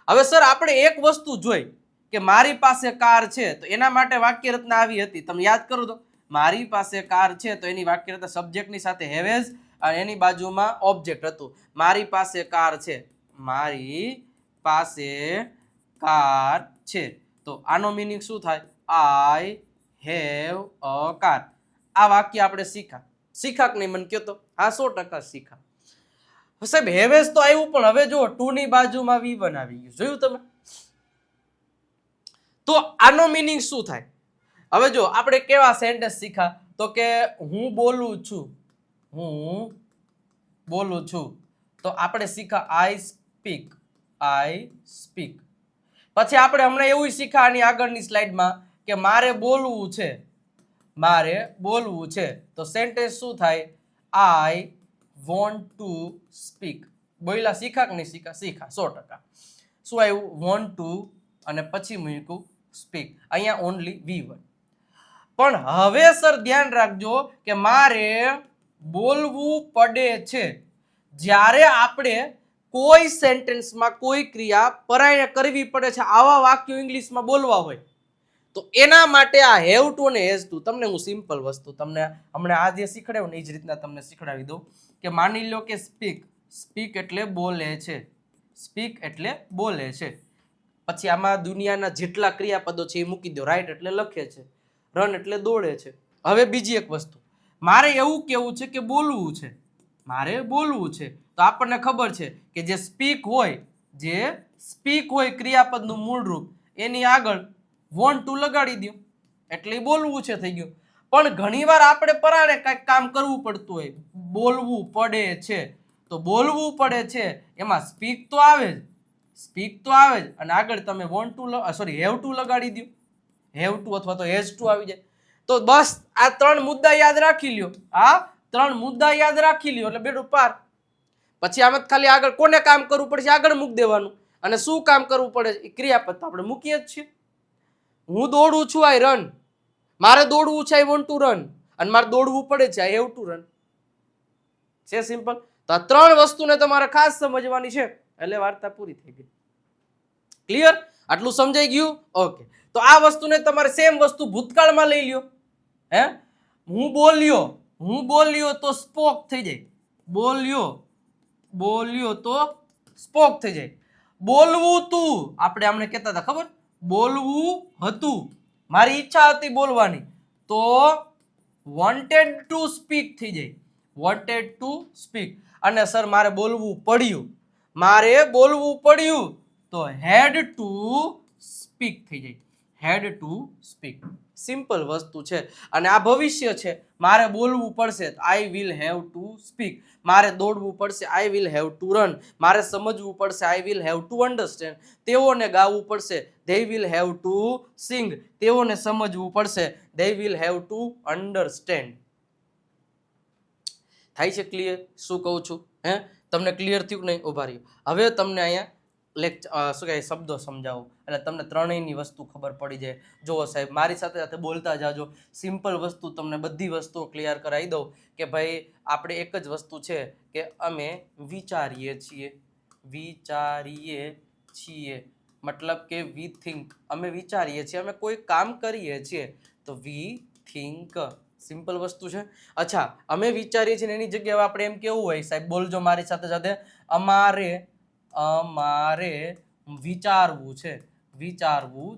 હવે સર આપણે એક વસ્તુ જોઈ કે મારી પાસે કાર છે તો એના માટે વાક્ય રચના આવી હતી. તમે યાદ કરો તો મારી પાસે કાર છે તો એની વાક્ય રચના સબ્જેક્ટની સાથે હેવેઝ અને એની બાજુમાં ઓબ્જેક્ટ હતું. મારી પાસે કાર છે, મારી પાસે કાર છે. તો આનો મીનિંગ શું થાય? આઈ હેવ અ કાર. આ વાક્ય આપણે શીખા કે નહીં? મને કહો તો. હા, 100% શીખા. સાહેબ હેવેઝ તો આવ્યું પણ હવે જો ટુ ની બાજુમાં V1 આવી ગયું, જોયું તમે? તો આનો મીનિંગ શું થાય? હવે જો આપણે કેવા સેન્ટેન્સ શીખા તો કે હું બોલું છું, હું બોલું છું. તો આપણે શીખા આઈ સ્પીક, આઈ સ્પીક. પછી આપણે હમણાં એવું શીખા આની આગળની સ્લાઇડમાં કે મારે બોલવું છે, મારે બોલવું છે. તો સેન્ટેન્સ શું થાય? આઈ વોન્ટ ટુ સ્પીક. બોલ્યા શીખા કે નહીં શીખા? શીખા 100%. શું આવ્યું? વોન્ટ ટુ અને પછી મૂક્યું સ્પીક. અહીંયા ઓનલી V1. પણ હવે સર ધ્યાન રાખજો કે મારે બોલવું પડે છે. જ્યારે આપણે કોઈ સેન્ટેન્સમાં કોઈ ક્રિયા પરાયણ કરવી પડે છે, આવા વાક્યો ઇંગ્લિશમાં બોલવા હોય તો એના માટે આ હેવ ટુ અને હેઝ ટુ. તમને હું સિમ્પલ વસ્તુ તમને હમણાં આ જે શીખડાવ્યું ને એ જ રીતના તમને શીખડાવી દઉં કે માની લો કે સ્પીક, સ્પીક એટલે બોલે છે, સ્પીક એટલે બોલે છે. પછી આમાં દુનિયાના જેટલા ક્રિયાપદો છે એ મૂકી દો. રાઈટ એટલે લખે છે, રન એટલે દોડે છે. હવે બીજી એક વસ્તુ, મારે એવું કેવું છે કે બોલવું છે, મારે બોલવું છે. તો આપણને ખબર છે કે જે સ્પીક હોય, જે સ્પીક હોય ક્રિયાપદનું મૂળ રૂપ, એની આગળ વોન્ટ ટુ લગાડી દો એટલે બોલવું છે થઈ ગયું. પણ ઘણીવાર આપણે પરાણે કંઈક કામ કરવું પડતું હોય, બોલવું પડે છે. તો બોલવું પડે છે એમાં સ્પીક તો આવે જ, સ્પીક તો આવે જ અને આગળ તમે વોન્ટ ટુ હેવ ટુ લગાડી દો, હેવ ટુ અથવા તો હેઝ ટુ આવી જાય. તો બસ આ 3 મુદ્દા યાદ રાખી લ્યો, આ 3 મુદ્દા યાદ રાખી લ્યો એટલે બેડું પાર. પછી આમાં ખાલી આગળ કોને કામ કરવું પડશે આગળ મૂકી દેવાનું, અને શું કામ કરવું પડે એ ક્રિયાપદ તો આપણે મૂકીએ જ છીએ. હું દોડું છું, આઈ રન. મારે દોડવું છે, આઈ વોન્ટ ટુ રન. અને મારે દોડવું પડે છે, આઈ હેવ ટુ રન. છે સિમ્પલ. તો આ 3 વસ્તુને તમારે ખાસ સમજવાની છે એટલે વાર્તા પૂરી થઈ ગઈ. ક્લિયર? આટલું સમજાઈ ગયું? ઓકે. તો આ વસ્તુને તમારે સેમ વસ્તુ ભૂતકાળમાં લઈ લ્યો. હે, હું બોલ્યો તો સ્પોક થઈ જાય. બોલ્યો તો સ્પોક થઈ જાય. બોલવું તું, આપણે આમને કહેતા હતા ખબર? બોલવું હતું, મારી ઈચ્છા હતી બોલવાની, તો વોન્ટેડ ટુ સ્પીક થઈ જાય. Wanted to speak. અને સર મારે બોલવું પડ્યું, મારે બોલવું પડ્યું તો હેડ ટુ સ્પીક થઈ જાય. હેડ ટુ સ્પીક. સિમ્પલ વસ્તુ છે. અને આ ભવિષ્ય છે, મારે બોલવું પડશે આઈ વિલ હેવ ટુ સ્પીક. મારે દોડવું પડશે આઈ વિલ હેવ ટુ રન. મારે સમજવું પડશે આઈ વિલ હેવ ટુ અન્ડરસ્ટેન્ડ. તેઓને ગાવું પડશે they will have to sing. તેઓને સમજવું પડશે they will have to understand. થાય છે ક્લિયર શું કહું છું? હે, તમને ક્લિયર થયું કે નહીં? ઉભા રહ્યો. હવે તમને અહીંયા શું કહેવાય શબ્દો સમજાવું એટલે તમને ત્રણેયની વસ્તુ ખબર પડી જાય. જુઓ સાહેબ, મારી સાથે સાથે બોલતા જાજો. સિમ્પલ વસ્તુ તમને બધી વસ્તુઓ ક્લિયર કરાવી દઉં કે ભાઈ આપણે એક જ વસ્તુ છે કે અમે વિચારીએ છીએ મતલબ કે વી થિંક. અમે વિચારીએ છીએ, અમે કોઈ કામ કરીએ છીએ તો વી થિંક. સિમ્પલ વસ્તુ છે. અચ્છા, અમે વિચારીએ છીએ એની જગ્યાએ આપણે એમ કેવું હોય સાહેબ, બોલજો મારી સાથે સાથે, અમારે વિચારવું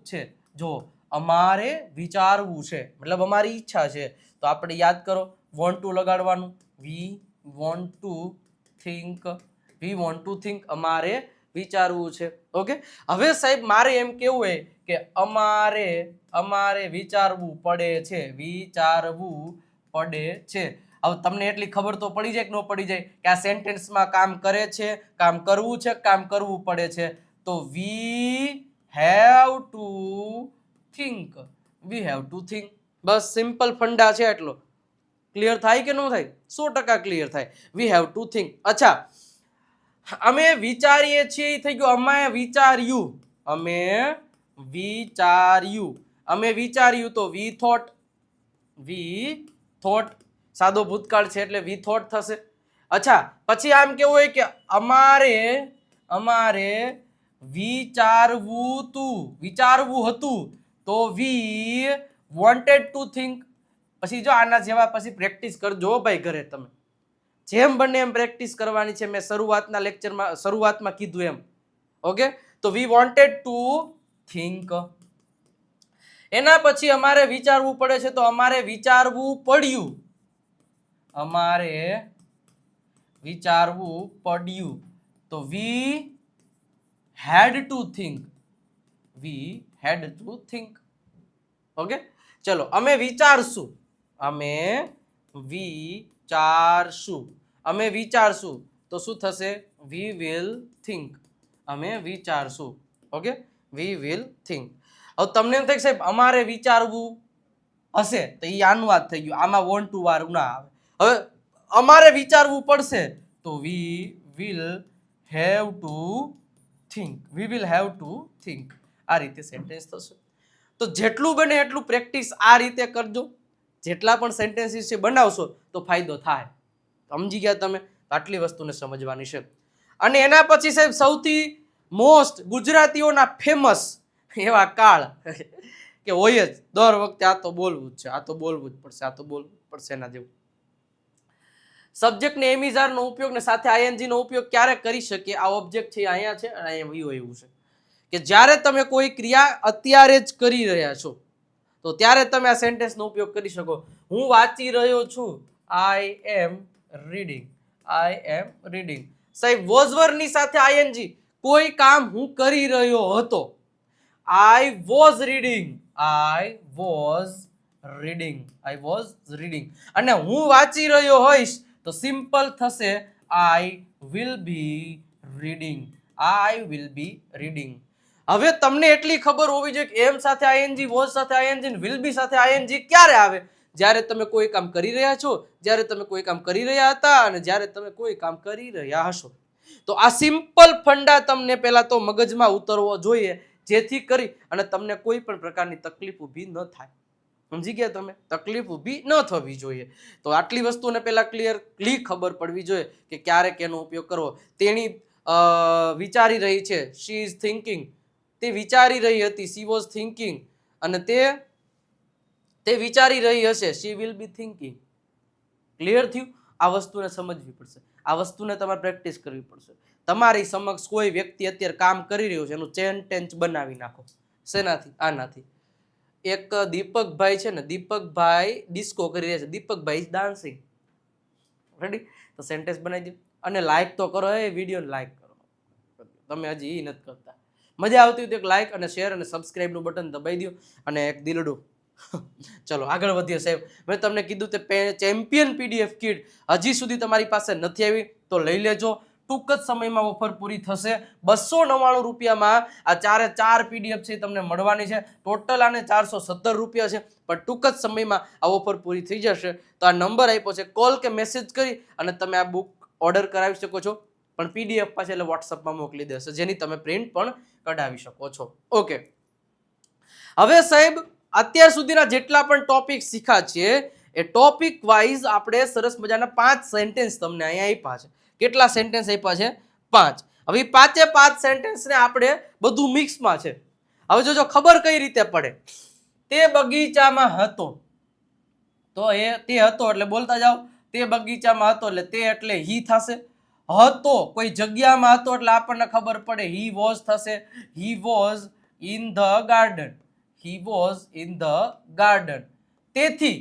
છે. જો અમારે વિચારવું છે મતલબ અમારી ઈચ્છા છે, તો આપણે યાદ કરો વોન્ટ ટુ લગાડવાનું. We want to think. અમારે વિચારવું છે. ઓકે, હવે સાહેબ મારે એમ કેવું હોય કે અમારે વિચારવું પડે છે. હવે તમને એટલી ખબર તો પડી જાય કે ન પડી જાય કે આ સેન્ટેન્સમાં કામ કરે છે, કામ કરવું છે, કામ કરવું પડે છે. તો we have to think. Bus simple funda છે એટલો. ક્લિયર થાય કે ન થાય? 100% ક્લિયર થાય. We have to think. અચ્છા, અમે વિચારીએ છીએ થઈ ગયું. અમે વિચાર્યું તો વી થોટ. સાદો ભૂતકાળ છે એટલે વી થોટ થશે. અચ્છા, પછી આમ કેવું હોય કે અમારે વિચારવું હતું તો વી વોન્ટેડ ટુ થિંક. પછી જો આના જેવા પછી પ્રેક્ટિસ કરજો ભાઈ ઘરે તમે. જેમ બને એમ પ્રેક્ટિસ કરવાની છે. મેં શરૂઆતમાં કીધું એમ. ઓકે, તો વી વોન્ટેડ ટુ થિંક. એના પછી અમારે વિચારવું પડે છે તો અમારે વિચારવું પડ્યું. તો we had to think. Okay, ચલો અમે વિચારશું. તો શું થશે? We will think. અમે વિચારશું. Okay, we will think. હવે તમને એમ થાય સાહેબ અમારે વિચારવું હશે તો એ આનું વાત થઈ ગયું, આમાં વોન્ટ ટુ વાળું ના આવે. હવે અમારે વિચારવું પડશે તો we will have two think. આ રીતે સેન્ટેન્સ થશે. તો જેટલું બને એટલું પ્રેક્ટિસ આ રીતે કરજો. જેટલા પણ સેન્ટેન્સીસ છે બનાવશો તો ફાયદો થાય. સમજી ગયા તમે? આટલી વસ્તુને સમજવાની છે. અને એના પછી સાહેબ સૌથી મોસ્ટ ગુજરાતીઓના ફેમસ એવા કાળ કે હોય જ દર વખતે આ તો બોલવું જ છે, આ તો બોલવું જ પડશે એના જેવું. સબ્જેક્ટ ને એમિઝાર નો ઉપયોગ ને સાથે આઈએનજી નો ઉપયોગ ક્યારે કરી શકીએ? આ ઓબ્જેક્ટ છે અહીંયા છે અને અહીંયા વ્યૂ એવું છે કે જ્યારે તમે કોઈ ક્રિયા અત્યારે જ કરી રહ્યા છો તો ત્યારે તમે આ સેન્ટેન્સ નો ઉપયોગ કરી શકો. હું વાંચી રહ્યો છું. આઈ એમ રીડિંગ. સાહેબ વોઝ ની સાથે આઈએનજી. કોઈ કામ હું કરી રહ્યો હતો. I was reading. અને હું વાંચી રહ્યો હોઈશ તો સિમ્પલ થશે આઈ વિલ બી રીડિંગ. હવે તમને એટલી ખબર હોવી જોઈએ કે એમ સાથે આઈએનજી, વોઝ સાથે આઈએનજી, વિલ બી સાથે આઈએનજી ક્યારે આવે? જ્યારે તમે કોઈ કામ કરી રહ્યા છો, જ્યારે તમે કોઈ કામ કરી રહ્યા હતા અને જ્યારે તમે કોઈ કામ કરી રહ્યા હશો. તો આ સિમ્પલ ફંડા તમને પહેલા તો મગજમાં ઉતરવો જોઈએ જેથી કરી અને તમને કોઈ પણ પ્રકારની તકલીફ ઊભી ન થાય. સમજી ગયા તમે? તકલીફ ઊભી ન થવી જોઈએ. તો આટલી વસ્તુને પહેલા ક્લિયરલી ખબર પડવી જોઈએ કે ક્યારે કેનો ઉપયોગ કરવો. તેણી વિચારી રહી છે. She is thinking. તે વિચારી રહી હતી. She was thinking. અને તે વિચારી રહી હશે. She will be thinking. Clear થયું? આ વસ્તુને સમજવી પડશે. આ વસ્તુને તમારે પ્રેક્ટિસ કરવી પડશે. તમારી સમક્ષ કોઈ વ્યક્તિ અત્યારે કામ કરી રહ્યું છે એનું સેન્ટેન્સ બનાવી નાખો. શેનાથી? આનાથી. એક દીપકભાઈ છે ને, દીપકભાઈ ડિસ્કો કરી રહ્યા છે. દીપકભાઈ ઇઝ ડાન્સિંગ. રેડી? તો સેન્ટેન્સ બનાવી દો અને લાઈક તો કરો. એ વિડીયોને લાઈક કરો. તમે હજી એ નથી કરતા. મજા આવતી હોય તો એક લાઈક અને શેર અને સબસ્ક્રાઇબનું બટન દબાઈ દો અને એક દિલડું. ચલો આગળ વધીએ સાહેબ. મેં તમને કીધું તે ચેમ્પિયન પીડીએફ કિટ હજી સુધી તમારી પાસે નથી આવી તો લઈ લેજો. ટૂંક જ સમયમાં ઓફર પૂરી થશે. 299 રૂપિયામાં આ 4 પીડીએફ છે તમને મળવાની છે. ટોટલ આને 417 રૂપિયા છે પણ ટૂંક જ સમયમાં આ ઓફર પૂરી થઈ જશે. તો આ નંબર આપ્યો છે, કોલ કે મેસેજ કરી અને તમે આ બુક ઓર્ડર કરાવી શકો છો. પણ PDF પાસે એટલે વોટ્સઅપમાં મોકલી દેશે, જેની તમે પ્રિન્ટ પણ કઢાવી શકો છો. ઓકે, હવે સાહેબ અત્યાર સુધીના જેટલા પણ ટોપિક શીખ્યા છે એ ટોપિક વાઇઝ આપણે સરસ મજાના 5 સેન્ટેન્સ તમને અહીંયા આપ્યા છે. કેટલા સેન્ટેન્સ આપ્યા છે? 5. હવે 5 સેન્ટેન્સને આપણે બધું મિક્સમાં છે. હવે જો ખબર કઈ રીતે પડે, તે બગીચામાં હતો, તો તે હતો એટલે બોલતા જાઓ, તે બગીચામાં હતો એટલે તે એટલે હી થશે. હતો કોઈ જગ્યામાં હતો એટલે આપણને ખબર પડે હી વોઝ થશે. He was in the garden. He was in the garden. તેથી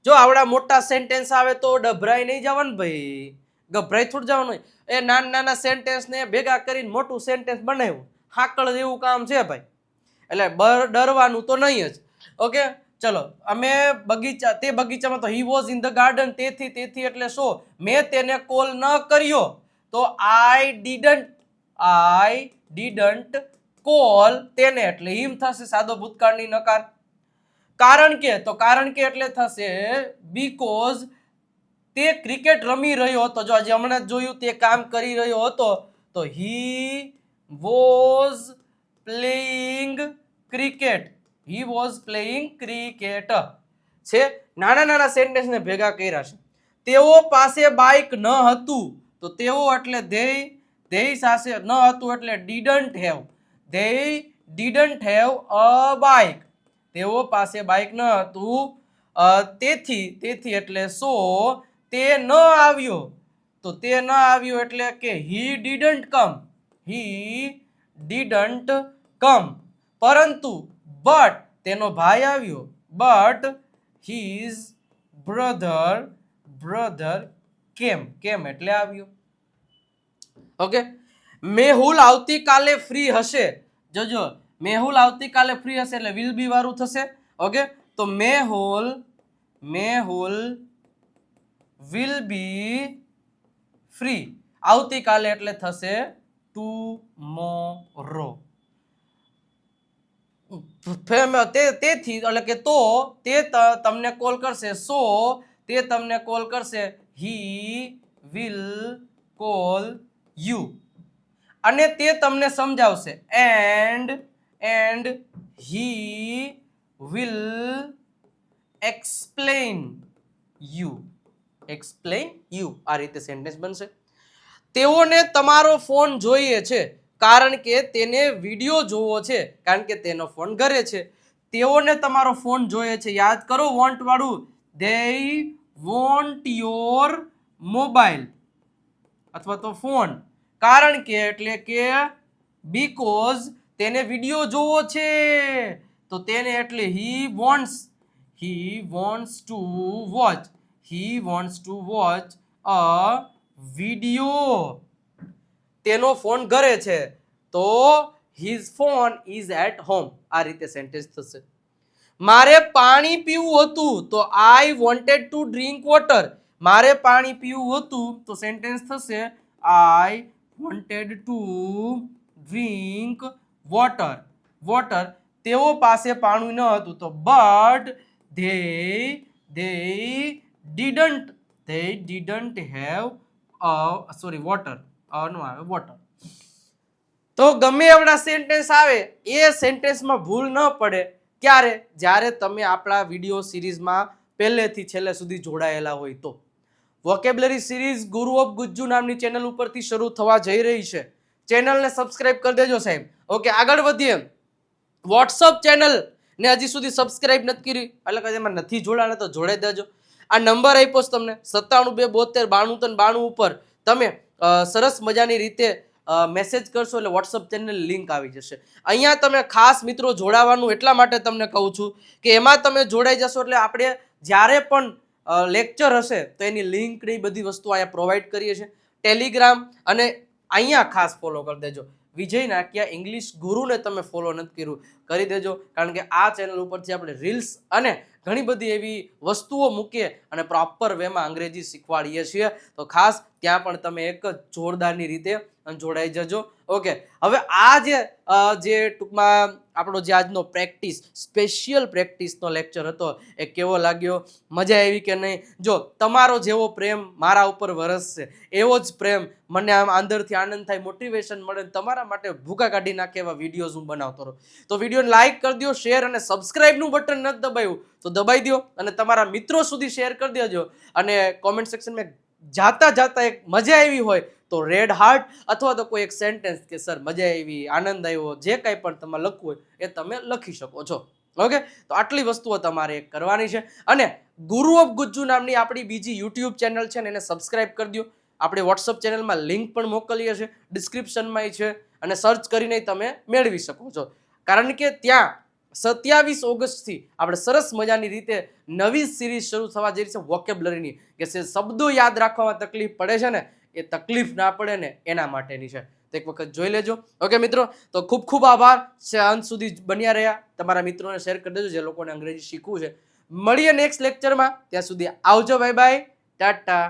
જો આવડા મોટા સેન્ટેન્સ આવે તો ડભરાઈ નહીં જવાનું ભાઈ, ગભરાઈ થોડું જવાનું હોય. એ નાના સેન્ટેન્સને ભેગા કરીને મોટું સેન્ટેન્સ બનાવ્યું, હાકળ જેવું કામ છે ભાઈ, એટલે ડરવાનું તો નહીં જ. ઓકે, ચલો, અમે તે બગીચામાં તો he was in the garden, તેથી એટલે શું? મેં તેને કોલ ન કર્યો, તો આઈ ડીડન્ટ કોલ તેને એટલે હિમ થશે, સાદો ભૂતકાળની નકાર. કારણ કે એટલે થશે બીકોઝ તે ક્રિકેટ રમી રહ્યો હતો. જો આજે હમણાં જોયું, તે કામ કરી રહ્યો હતો, તો he was playing cricket. He was playing cricket છે. નાના સેન્ટેન્સને ભેગા કર્યા છે. તેઓ પાસે બાઇક ન હતું, તો તેઓ એટલે ધેય સાથે ન હતું એટલે didn't have. They didn't have a bike. તેઓ પાસે બાઇક ન હતું, તેથી એટલે સો તે ન આવ્યો, તો તે ન આવ્યો એટલે કે હી ડીડન્ટ કમ. હી ડીડન્ટ કમ. પરંતુ બટ તેનો ભાઈ આવ્યો. બટ હીઝ બ્રધર કેમ એટલે આવ્યો. ઓકે, મેહુલ આવતીકાલે ફ્રી હશે. જોજો, મેહુલ આવતીકાલે ફ્રી હશે એટલે વિલ બી વાળું થશે. ઓકે, તો મેહુલ વિલ બી ફ્રી. આવતીકાલે એટલે થશે ટુમોરો. તેથી એટલે કે તો તે તમને કોલ કરશે, સો તે તમને કોલ કરશે, હી વિલ કોલ યુ. અને તે તમને સમજાવશે, and he will explain you. આ રીતે સેન્ટેન્સ બનશે. તેઓને તમારો ફોન જોઈએ છે કારણ કે તેને વિડીયો જોવો છે, કારણ કે તેનો ફોન ઘરે છે. તેઓને તમારો ફોન જોઈએ છે, યાદ કરો વોન્ટ વાળું. they want your mobile અથવા તો ફોન. કારણ કે એટલે કે બીકોઝ તેને વિડીયો જોવો છે, તો તેને એટલે he wants to watch a video. તેનો ફોન ઘરે છે, તો his phone is at home. આ રીતે સેન્ટેન્સ થશે. મારે પાણી પીવું હતું, તો I wanted to drink water. મારે પાણી પીવું હતું, તો સેન્ટેન્સ થશે I wanted to drink water. તેઓ પાસે પાણી ન હતું, તો but they didn't have water. water. તો ગમે એવડા સેન્ટેન્સ આવે એ સેન્ટેન્સમાં ભૂલ ન પડે. ક્યારે? જ્યારે તમે આપણા વિડીયો સિરીઝમાં પહેલેથી છેલ્લે સુધી જોડાયેલા હોય તો. વોકેબ્યુલરી સિરીઝ ગુરુ ઓફ ગુજ્જુ નામની ચેનલ ઉપરથી શરૂ થવા જઈ રહી છે. ચેનલને સબસ્ક્રાઇબ કરી દેજો સાહેબ. ઓકે, આગળ વધીએ. વોટ્સઅપ ચેનલ ને હજી સુધી સબસ્ક્રાઇબ નથી કરી એટલે કે એમાં નથી જોડાણા તો જોડાઈ દેજો. આ નંબર આપ્યો છે તમને 9722929392 ઉપર તમે સરસ મજાની રીતે મેસેજ કરશો એટલે વોટ્સઅપ ચેનલ લિંક આવી જશે. અહીંયા તમે ખાસ મિત્રો જોડાવાનું એટલા માટે તમને કહું છું કે એમાં તમે જોડાઈ જશો એટલે આપણે જ્યારે પણ લેક્ચર હશે તો એની લિંક ને બધી વસ્તુ અહીંયા પ્રોવાઈડ કરીએ છીએ. ટેલિગ્રામ અને અહીંયા ખાસ ફોલો કરી દેજો. વિજય નાકિયા ઇંગ્લિશ ગુરુને તમે ફોલો નથી કર્યું, કરી દેજો. કારણ કે આ ચેનલ ઉપરથી આપણે રીલ્સ અને ઘણી બધી એવી વસ્તુઓ મૂકીએ અને પ્રોપર વેમાં અંગ્રેજી શીખવાડીએ છીએ. તો ખાસ ત્યાં પણ તમે એક જોરદારની રીતે જોડાઈ જજો. ઓકે, હવે આ જે ટૂંકમાં આપણો જે આજનો સ્પેશિયલ પ્રેક્ટિસનો લેક્ચર હતો એ કેવો લાગ્યો, મજા આવી કે નહીં? જો તમારો જેવો પ્રેમ મારા ઉપર વરસશે એવો જ પ્રેમ મને આમ અંદરથી આનંદ થાય, મોટિવેશન મળે, તમારા માટે ભૂકા કાઢી નાખે એવા વિડીયોઝ હું બનાવતો રહું. તો વિડીયોને લાઇક કરી દો, શેર અને સબસ્ક્રાઇબનું બટન નથી દબાવ્યું તો દબાઈ દો અને તમારા મિત્રો સુધી શેર કરી દેજો. અને કોમેન્ટ સેક્શનમાં જાતા એક મજા આવી હોય તો રેડ હાર્ટ અથવા તો કોઈ એક સેન્ટેન્સ કે સર મજા આવી, આનંદ આવ્યો, જે કાંઈ પણ તમારે લખવું હોય એ તમે લખી શકો છો. ઓકે, તો આટલી વસ્તુઓ તમારે કરવાની છે. અને ગુરુ ઓફ ગુજ્જુ નામની આપણી બીજી યુટ્યુબ ચેનલ છે ને એને સબસ્ક્રાઇબ કરી દો. આપણે વોટ્સઅપ ચેનલમાં લિંક પણ મોકલીએ છીએ, ડિસ્ક્રિપ્શનમાં છે, અને સર્ચ કરીને તમે મેળવી શકો છો. કારણ કે ત્યાં 27 ઓગસ્ટથી આપણે સરસ મજાની રીતે નવી સિરીઝ શરૂ થવા જઈ રહી છે વોકેબ્લરીની, કે શબ્દો યાદ રાખવામાં તકલીફ પડે છે ને એ તકલીફ ના પડે ને એના માટેની છે. તો એક વખત જોઈ લેજો. ઓકે મિત્રો, તો ખૂબ ખૂબ આભાર અંત સુધી બન્યા રહ્યા. તમારા મિત્રોને શેર કરી દેજો જે લોકોને અંગ્રેજી શીખવું છે. મળીએ નેક્સ્ટ લેક્ચરમાં. ત્યાં સુધી આવજો, બાય બાય, ટાટા.